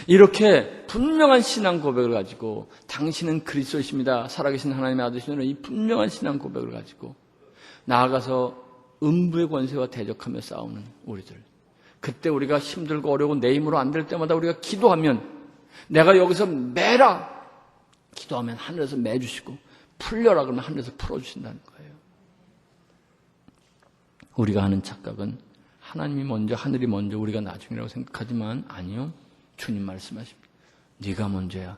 이렇게 분명한 신앙 고백을 가지고 당신은 그리스도이십니다. 살아계신 하나님의 아들이시는 이 분명한 신앙 고백을 가지고 나아가서 음부의 권세와 대적하며 싸우는 우리들. 그때 우리가 힘들고 어려운 내 힘으로 안 될 때마다 우리가 기도하면 내가 여기서 매라 기도하면 하늘에서 매주시고 풀려라 그러면 하늘에서 풀어주신다는 거예요. 우리가 하는 착각은 하나님이 먼저 하늘이 먼저 우리가 나중이라고 생각하지만 아니요. 주님 말씀하십니다. 네가 먼저야.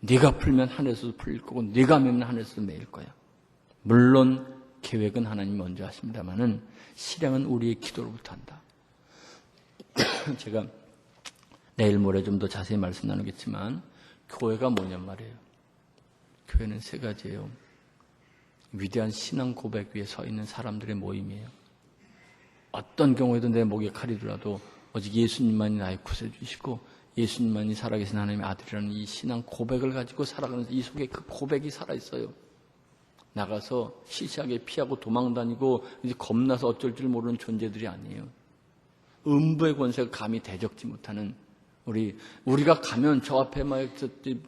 네가 풀면 하늘에서도 풀릴 거고 네가 매면 하늘에서도 매일 거야. 물론 계획은 하나님이 먼저 하십니다마는 실행은 우리의 기도로부터 한다. 제가 내일 모레 좀 더 자세히 말씀 나누겠지만 교회가 뭐냔 말이에요. 교회는 세 가지예요. 위대한 신앙 고백 위에 서 있는 사람들의 모임이에요. 어떤 경우에도 내 목에 칼이더라도 오직 예수님만이 나의 구세주시고 예수님만이 살아계신 하나님의 아들이라는 이 신앙 고백을 가지고 살아가면서 이 속에 그 고백이 살아있어요. 나가서 시시하게 피하고 도망다니고 이제 겁나서 어쩔 줄 모르는 존재들이 아니에요. 음부의 권세가 감히 대적지 못하는 우리가 가면 저 앞에 막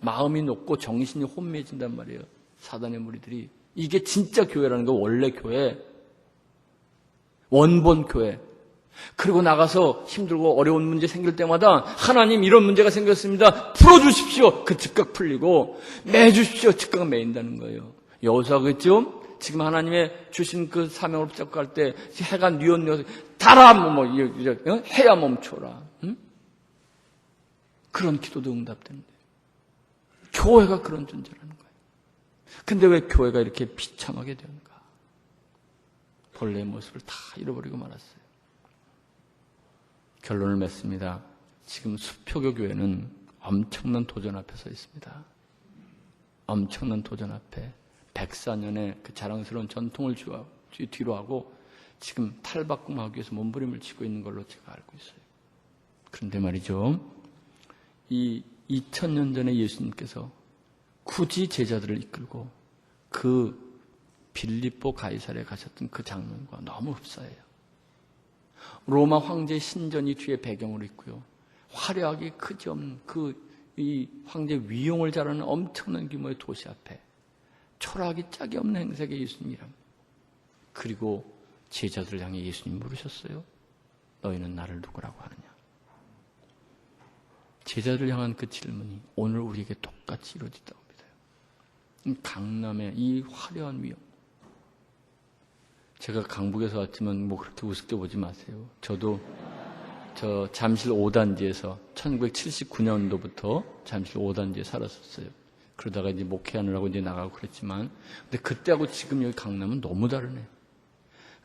마음이 높고 정신이 혼미해진단 말이에요. 사단의 무리들이. 이게 진짜 교회라는 거, 원래 교회. 원본 교회. 그리고 나가서 힘들고 어려운 문제 생길 때마다 하나님 이런 문제가 생겼습니다. 풀어주십시오. 그 즉각 풀리고 매주십시오. 즉각 매인다는 거예요. 여호수아겠죠? 지금 하나님의 주신 그 사명을 붙잡고 갈 때 해가 뉘었네요. 달아 해야 멈춰라. 응? 그런 기도도 응답되는데 교회가 그런 존재라는 거예요. 근데 왜 교회가 이렇게 비참하게 되는가? 본래의 모습을 다 잃어버리고 말았어요. 결론을 맺습니다. 지금 수표교 교회는 엄청난 도전 앞에 서 있습니다. 엄청난 도전 앞에 104년의 그 자랑스러운 전통을 뒤로 하고 지금 탈바꿈하기 위해서 몸부림을 치고 있는 걸로 제가 알고 있어요. 그런데 말이죠. 이 2000년 전에 예수님께서 굳이 제자들을 이끌고 그 빌립보 가이사랴에 가셨던 그 장면과 너무 흡사해요. 로마 황제 신전이 뒤에 배경으로 있고요. 화려하게 크지 없는 이 황제 위용을 잘하는 엄청난 규모의 도시 앞에 초라하기 짝이 없는 행색의 예수님이란. 그리고 제자들을 향해 예수님 물으셨어요. 너희는 나를 누구라고 하느냐? 제자들을 향한 그 질문이 오늘 우리에게 똑같이 이루어지다고 믿어요. 강남의 이 화려한 위용. 제가 강북에서 왔지만 뭐 그렇게 우습게 보지 마세요. 저도 저 잠실 5단지에서 1979년도부터 잠실 5단지에 살았었어요. 그러다가 이제 목회하느라고 이제 나가고 그랬지만, 근데 그때하고 지금 여기 강남은 너무 다르네요.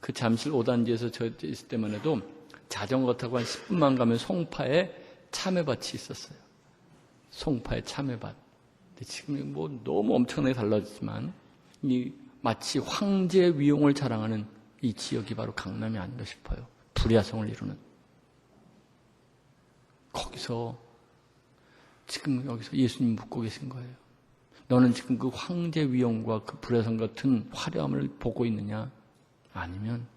그 잠실 5단지에서 저 있을 때만 해도 자전거 타고 한 10분만 가면 송파에 참외밭이 있었어요. 송파에 참외밭. 근데 지금 뭐 너무 엄청나게 달라졌지만, 마치 황제 위용을 자랑하는 이 지역이 바로 강남이 아닌가 싶어요. 불야성을 이루는. 거기서 지금 여기서 예수님 묻고 계신 거예요. 너는 지금 그 황제 위용과 그 불야성 같은 화려함을 보고 있느냐? 아니면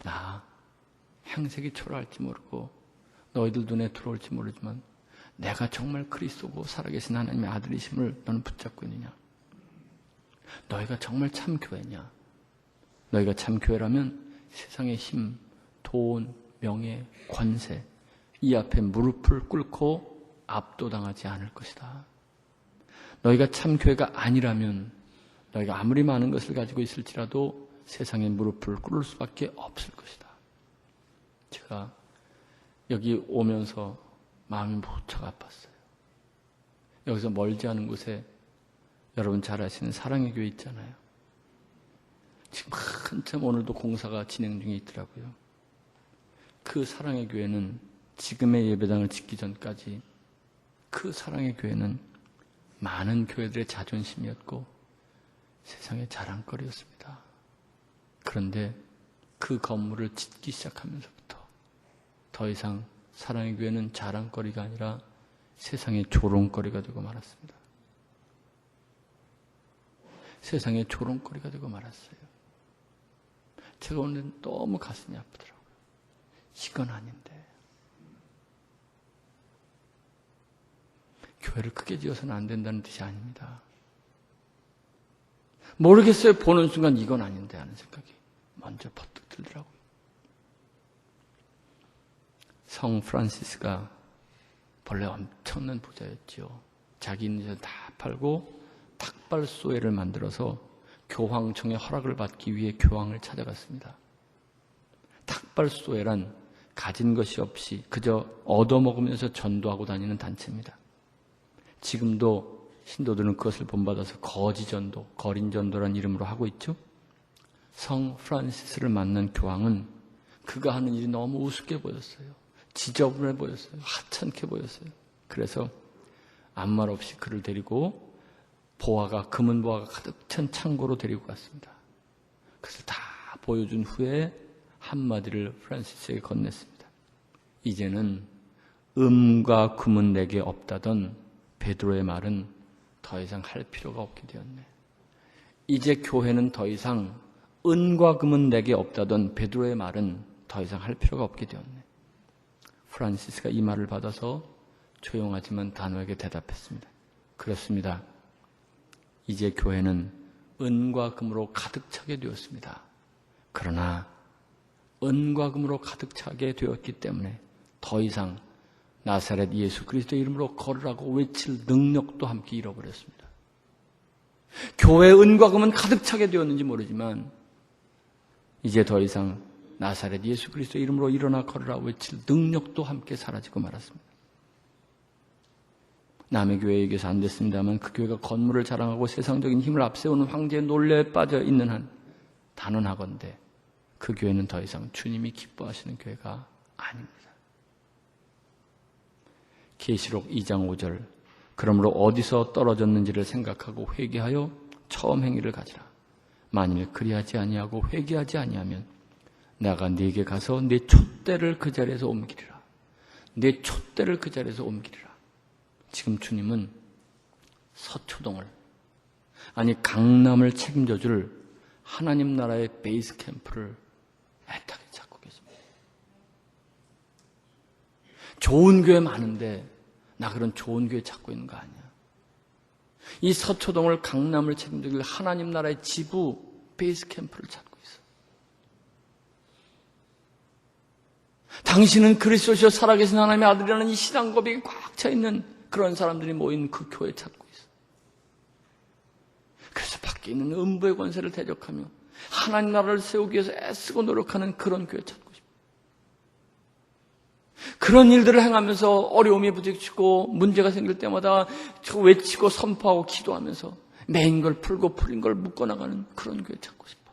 나 행색이 초라할지 모르고 너희들 눈에 들어올지 모르지만 내가 정말 그리스도고 살아계신 하나님의 아들이심을 너는 붙잡고 있느냐? 너희가 정말 참 교회냐? 너희가 참 교회라면 세상의 힘, 돈, 명예, 권세 이 앞에 무릎을 꿇고 압도당하지 않을 것이다. 너희가 참 교회가 아니라면 너희가 아무리 많은 것을 가지고 있을지라도 세상에 무릎을 꿇을 수밖에 없을 것이다. 제가 여기 오면서 마음이 무척 아팠어요. 여기서 멀지 않은 곳에 여러분 잘 아시는 사랑의 교회 있잖아요. 지금 한참 오늘도 공사가 진행 중에 있더라고요. 그 사랑의 교회는 지금의 예배당을 짓기 전까지 그 사랑의 교회는 많은 교회들의 자존심이었고 세상의 자랑거리였습니다. 그런데 그 건물을 짓기 시작하면서부터 더 이상 사랑의 교회는 자랑거리가 아니라 세상의 조롱거리가 되고 말았습니다. 세상의 조롱거리가 되고 말았어요. 제가 오늘 너무 가슴이 아프더라고요. 이건 아닌데. 교회를 크게 지어서는 안 된다는 뜻이 아닙니다. 모르겠어요. 보는 순간 이건 아닌데 하는 생각이 먼저 퍼뜩 들더라고요. 성 프란시스가 본래 엄청난 부자였지요. 자기 있는 집 다 팔고 탁발소회를 만들어서 교황청의 허락을 받기 위해 교황을 찾아갔습니다. 탁발소회란 가진 것이 없이 그저 얻어먹으면서 전도하고 다니는 단체입니다. 지금도 신도들은 그것을 본받아서 거지전도, 거린전도라는 이름으로 하고 있죠. 성 프란시스를 만난 교황은 그가 하는 일이 너무 우습게 보였어요. 지저분해 보였어요. 하찮게 보였어요. 그래서 아무 말 없이 그를 데리고 금은 보화가 가득 찬 창고로 데리고 갔습니다. 그것을 다 보여준 후에 한마디를 프란시스에게 건넸습니다. 이제는 금과 금은 내게 없다던 베드로의 말은 더 이상 할 필요가 없게 되었네. 이제 교회는 더 이상 은과 금은 내게 없다던 베드로의 말은 더 이상 할 필요가 없게 되었네. 프란시스가 이 말을 받아서 조용하지만 단호하게 대답했습니다. 그렇습니다. 이제 교회는 은과 금으로 가득 차게 되었습니다. 그러나 은과 금으로 가득 차게 되었기 때문에 더 이상 나사렛 예수 그리스도의 이름으로 걸으라고 외칠 능력도 함께 잃어버렸습니다. 교회의 은과 금은 가득 차게 되었는지 모르지만 이제 더 이상 나사렛 예수 그리스도의 이름으로 일어나 걸으라 외칠 능력도 함께 사라지고 말았습니다. 남의 교회에 얘기해서 안 됐습니다만 그 교회가 건물을 자랑하고 세상적인 힘을 앞세우는 황제의 논리에 빠져 있는 한 단언하건대 그 교회는 더 이상 주님이 기뻐하시는 교회가 아닙니다. 계시록 2장 5절 그러므로 어디서 떨어졌는지를 생각하고 회개하여 처음 행위를 가지라. 만일 그리하지 아니하고 회개하지 아니하면 내가 네게 가서 네 촛대를 그 자리에서 옮기리라. 네 촛대를 그 자리에서 옮기리라. 지금 주님은 서초동을 아니 강남을 책임져줄 하나님 나라의 베이스 캠프를 애타게 찾고 계십니다. 좋은 교회 많은데 나 그런 좋은 교회 찾고 있는 거 아니야. 이 서초동을 강남을 책임질 하나님 나라의 지부 베이스 캠프를 찾고 있어. 당신은 그리스도시요 살아계신 하나님의 아들이라는 이 신앙 고백이 꽉 차 있는 그런 사람들이 모인 그 교회 찾고 있어. 그래서 밖에 있는 음부의 권세를 대적하며 하나님 나라를 세우기 위해서 애쓰고 노력하는 그런 교회 찾고 싶어. 그런 일들을 행하면서 어려움에 부딪히고 문제가 생길 때마다 외치고 선포하고 기도하면서 매인 걸 풀고 풀린 걸 묶어나가는 그런 교회 찾고 싶어.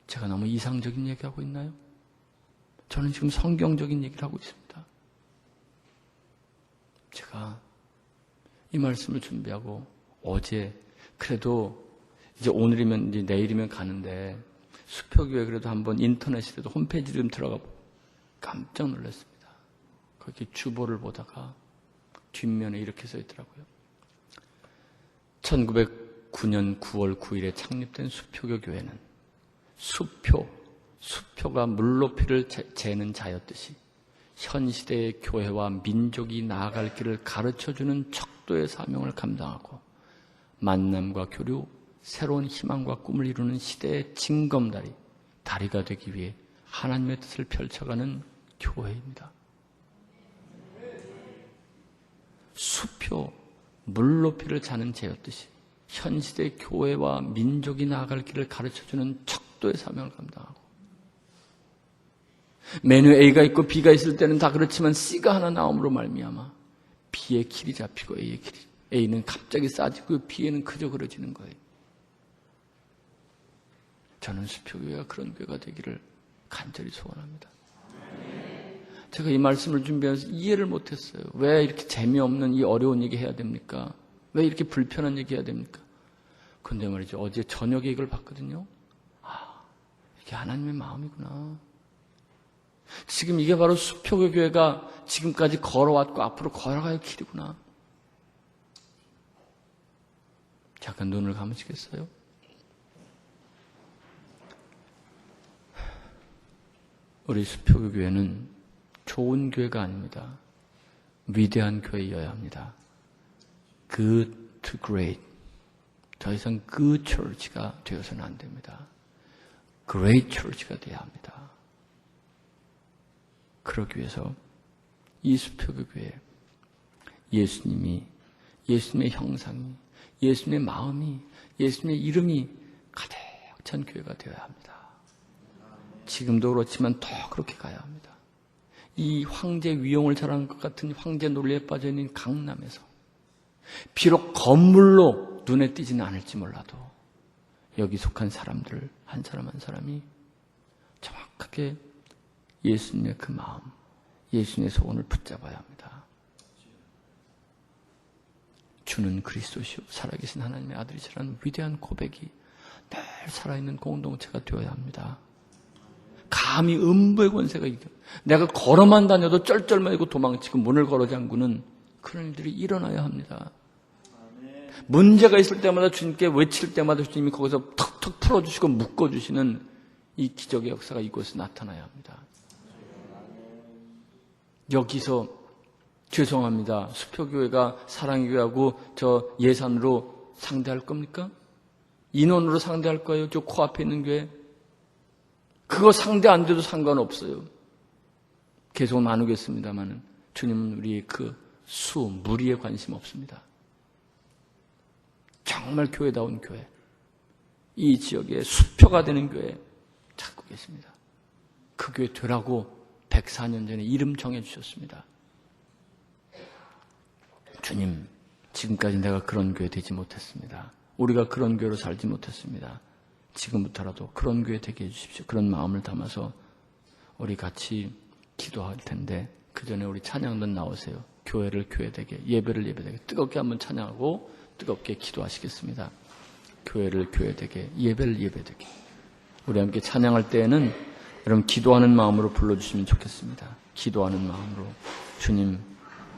제가 너무 이상적인 얘기하고 있나요? 저는 지금 성경적인 얘기를 하고 있습니다. 제가 이 말씀을 준비하고 어제 그래도 이제 오늘이면 이제 내일이면 가는데 수표교회 그래도 한번 인터넷에도 홈페이지 좀 들어가 보고 깜짝 놀랐습니다. 거기 주보를 보다가 뒷면에 이렇게 써 있더라고요. 1909년 9월 9일에 창립된 수표교 교회는 수표가 물높이를 재는 자였듯이 현 시대의 교회와 민족이 나아갈 길을 가르쳐주는 척도의 사명을 감당하고 만남과 교류, 새로운 희망과 꿈을 이루는 시대의 징검다리, 다리가 되기 위해 하나님의 뜻을 펼쳐가는 교회입니다. 수표, 물높이를 자는 재였듯이 현 시대의 교회와 민족이 나아갈 길을 가르쳐주는 척도의 사명을 감당하고 메뉴 A가 있고 B가 있을 때는 다 그렇지만 C가 하나 나옴으로 말미암아 B의 길이 잡히고 A의 길이 A는 갑자기 싸지고 B에는 그저 그러지는 거예요. 저는 수표교회가 그런 교회가 되기를 간절히 소원합니다. 제가 이 말씀을 준비하면서 이해를 못했어요. 왜 이렇게 재미없는 이 어려운 얘기 해야 됩니까? 왜 이렇게 불편한 얘기 해야 됩니까? 근데 말이죠. 어제 저녁에 이걸 봤거든요. 이게 하나님의 마음이구나. 지금 이게 바로 수표교 교회가 지금까지 걸어왔고 앞으로 걸어갈 길이구나. 잠깐 눈을 감으시겠어요? 우리 수표교 교회는 좋은 교회가 아닙니다. 위대한 교회여야 합니다. Good to great. 더 이상 good church가 되어서는 안 됩니다. Great church가 되어야 합니다. 그러기 위해서 이 수표교회에 예수님의 형상이, 예수님의 마음이, 예수님의 이름이 가득 찬 교회가 되어야 합니다. 지금도 그렇지만 더 그렇게 가야 합니다. 이 황제 위용을 자랑할 것 같은 황제 논리에 빠져있는 강남에서 비록 건물로 눈에 띄지는 않을지 몰라도 여기 속한 사람들 한 사람 한 사람이 정확하게 예수님의 그 마음, 예수님의 소원을 붙잡아야 합니다. 주는 그리스도시요 살아계신 하나님의 아들이시라는 위대한 고백이 늘 살아있는 공동체가 되어야 합니다. 감히 음부의 권세가 이겨 내가 걸어만 다녀도 쩔쩔매고 도망치고 문을 걸어 잠그는 그런 일들이 일어나야 합니다. 문제가 있을 때마다 주님께 외칠 때마다 주님이 거기서 턱턱 풀어주시고 묶어주시는 이 기적의 역사가 이곳에 나타나야 합니다. 여기서 죄송합니다. 수표교회가 사랑의 교회하고 저 예산으로 상대할 겁니까? 인원으로 상대할 거예요? 저 코앞에 있는 교회? 그거 상대 안 돼도 상관없어요. 계속 나누겠습니다만 주님은 우리의 그 무리에 관심 없습니다. 정말 교회다운 교회, 이 지역의 수표가 되는 교회 찾고 계십니다. 그 교회 되라고 104년 전에 이름 정해주셨습니다. 주님, 지금까지 내가 그런 교회 되지 못했습니다. 우리가 그런 교회로 살지 못했습니다. 지금부터라도 그런 교회 되게 해주십시오. 그런 마음을 담아서 우리 같이 기도할 텐데 그 전에 우리 찬양단 나오세요. 교회를 교회되게, 예배를 예배되게 뜨겁게 한번 찬양하고 뜨겁게 기도하시겠습니다. 교회를 교회되게, 예배를 예배되게. 우리 함께 찬양할 때에는 여러분 기도하는 마음으로 불러주시면 좋겠습니다. 기도하는 마음으로 주님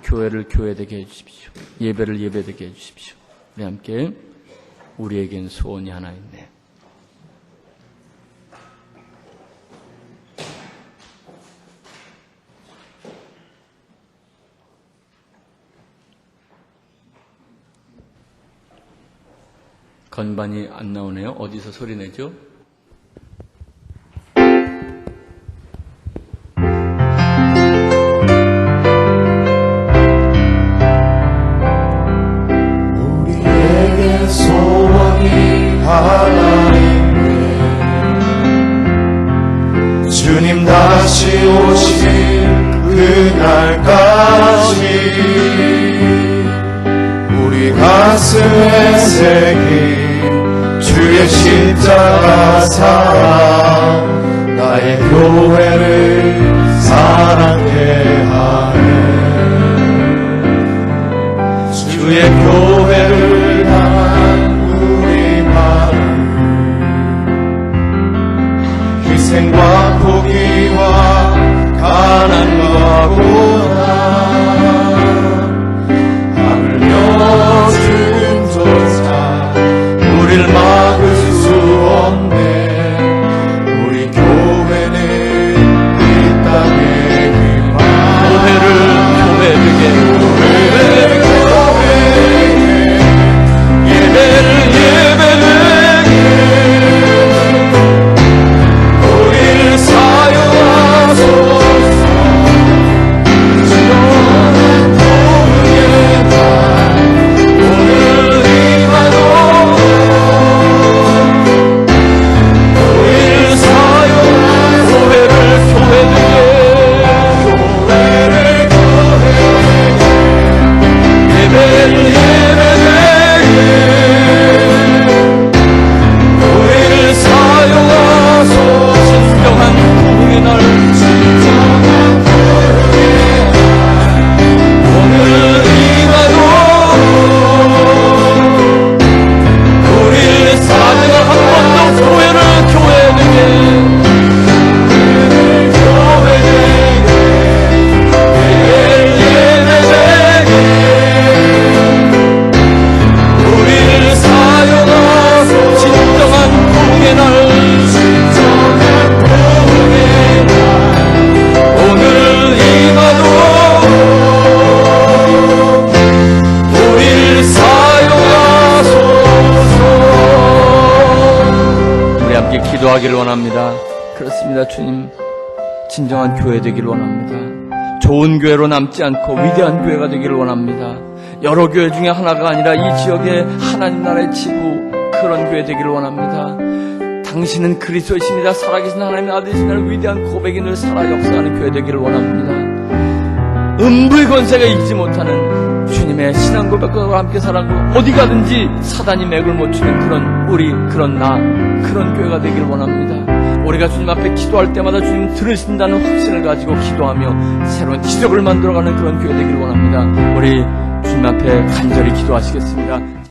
교회를 교회되게 해주십시오. 예배를 예배되게 해주십시오. 우리 함께 우리에겐 소원이 하나 있네. 건반이 안 나오네요. 어디서 소리 내죠? 우리에게 소원이 하나 있네. 주님 다시 오실 그날까지 우리 가슴에 새긴 주의 십자가 사랑 나의 교회를 사랑케 하네. 주의 교회를 향한 우리 마음 희생과 포기와 가난과 고난 하물며 죽음조차 우릴 막을 수 없네. 우리 교회는 이 땅의 희망. 교회를 교회되게 예배를 예배되게 우리를 사용하소서. 기도하기를 원합니다. 그렇습니다. 주님, 진정한 교회 되기를 원합니다. 좋은 교회로 남지 않고 위대한 교회가 되기를 원합니다. 여러 교회 중에 하나가 아니라 이 지역의 하나님 나라의 지부, 그런 교회 되기를 원합니다. 당신은 그리스도이십니다. 살아계신 하나님의 아들이시라는 위대한 고백이 늘 살아 역사하는 교회 되기를 원합니다. 음부의 권세가 이기지 못하는 주님의 신앙 고백과 함께 살아가고 어디 가든지 사단이 맥을 못 추는 그런 우리, 그런 나, 그런 교회가 되기를 원합니다. 우리가 주님 앞에 기도할 때마다 주님 들으신다는 확신을 가지고 기도하며 새로운 기적을 만들어가는 그런 교회 되기를 원합니다. 우리 주님 앞에 간절히 기도하시겠습니다.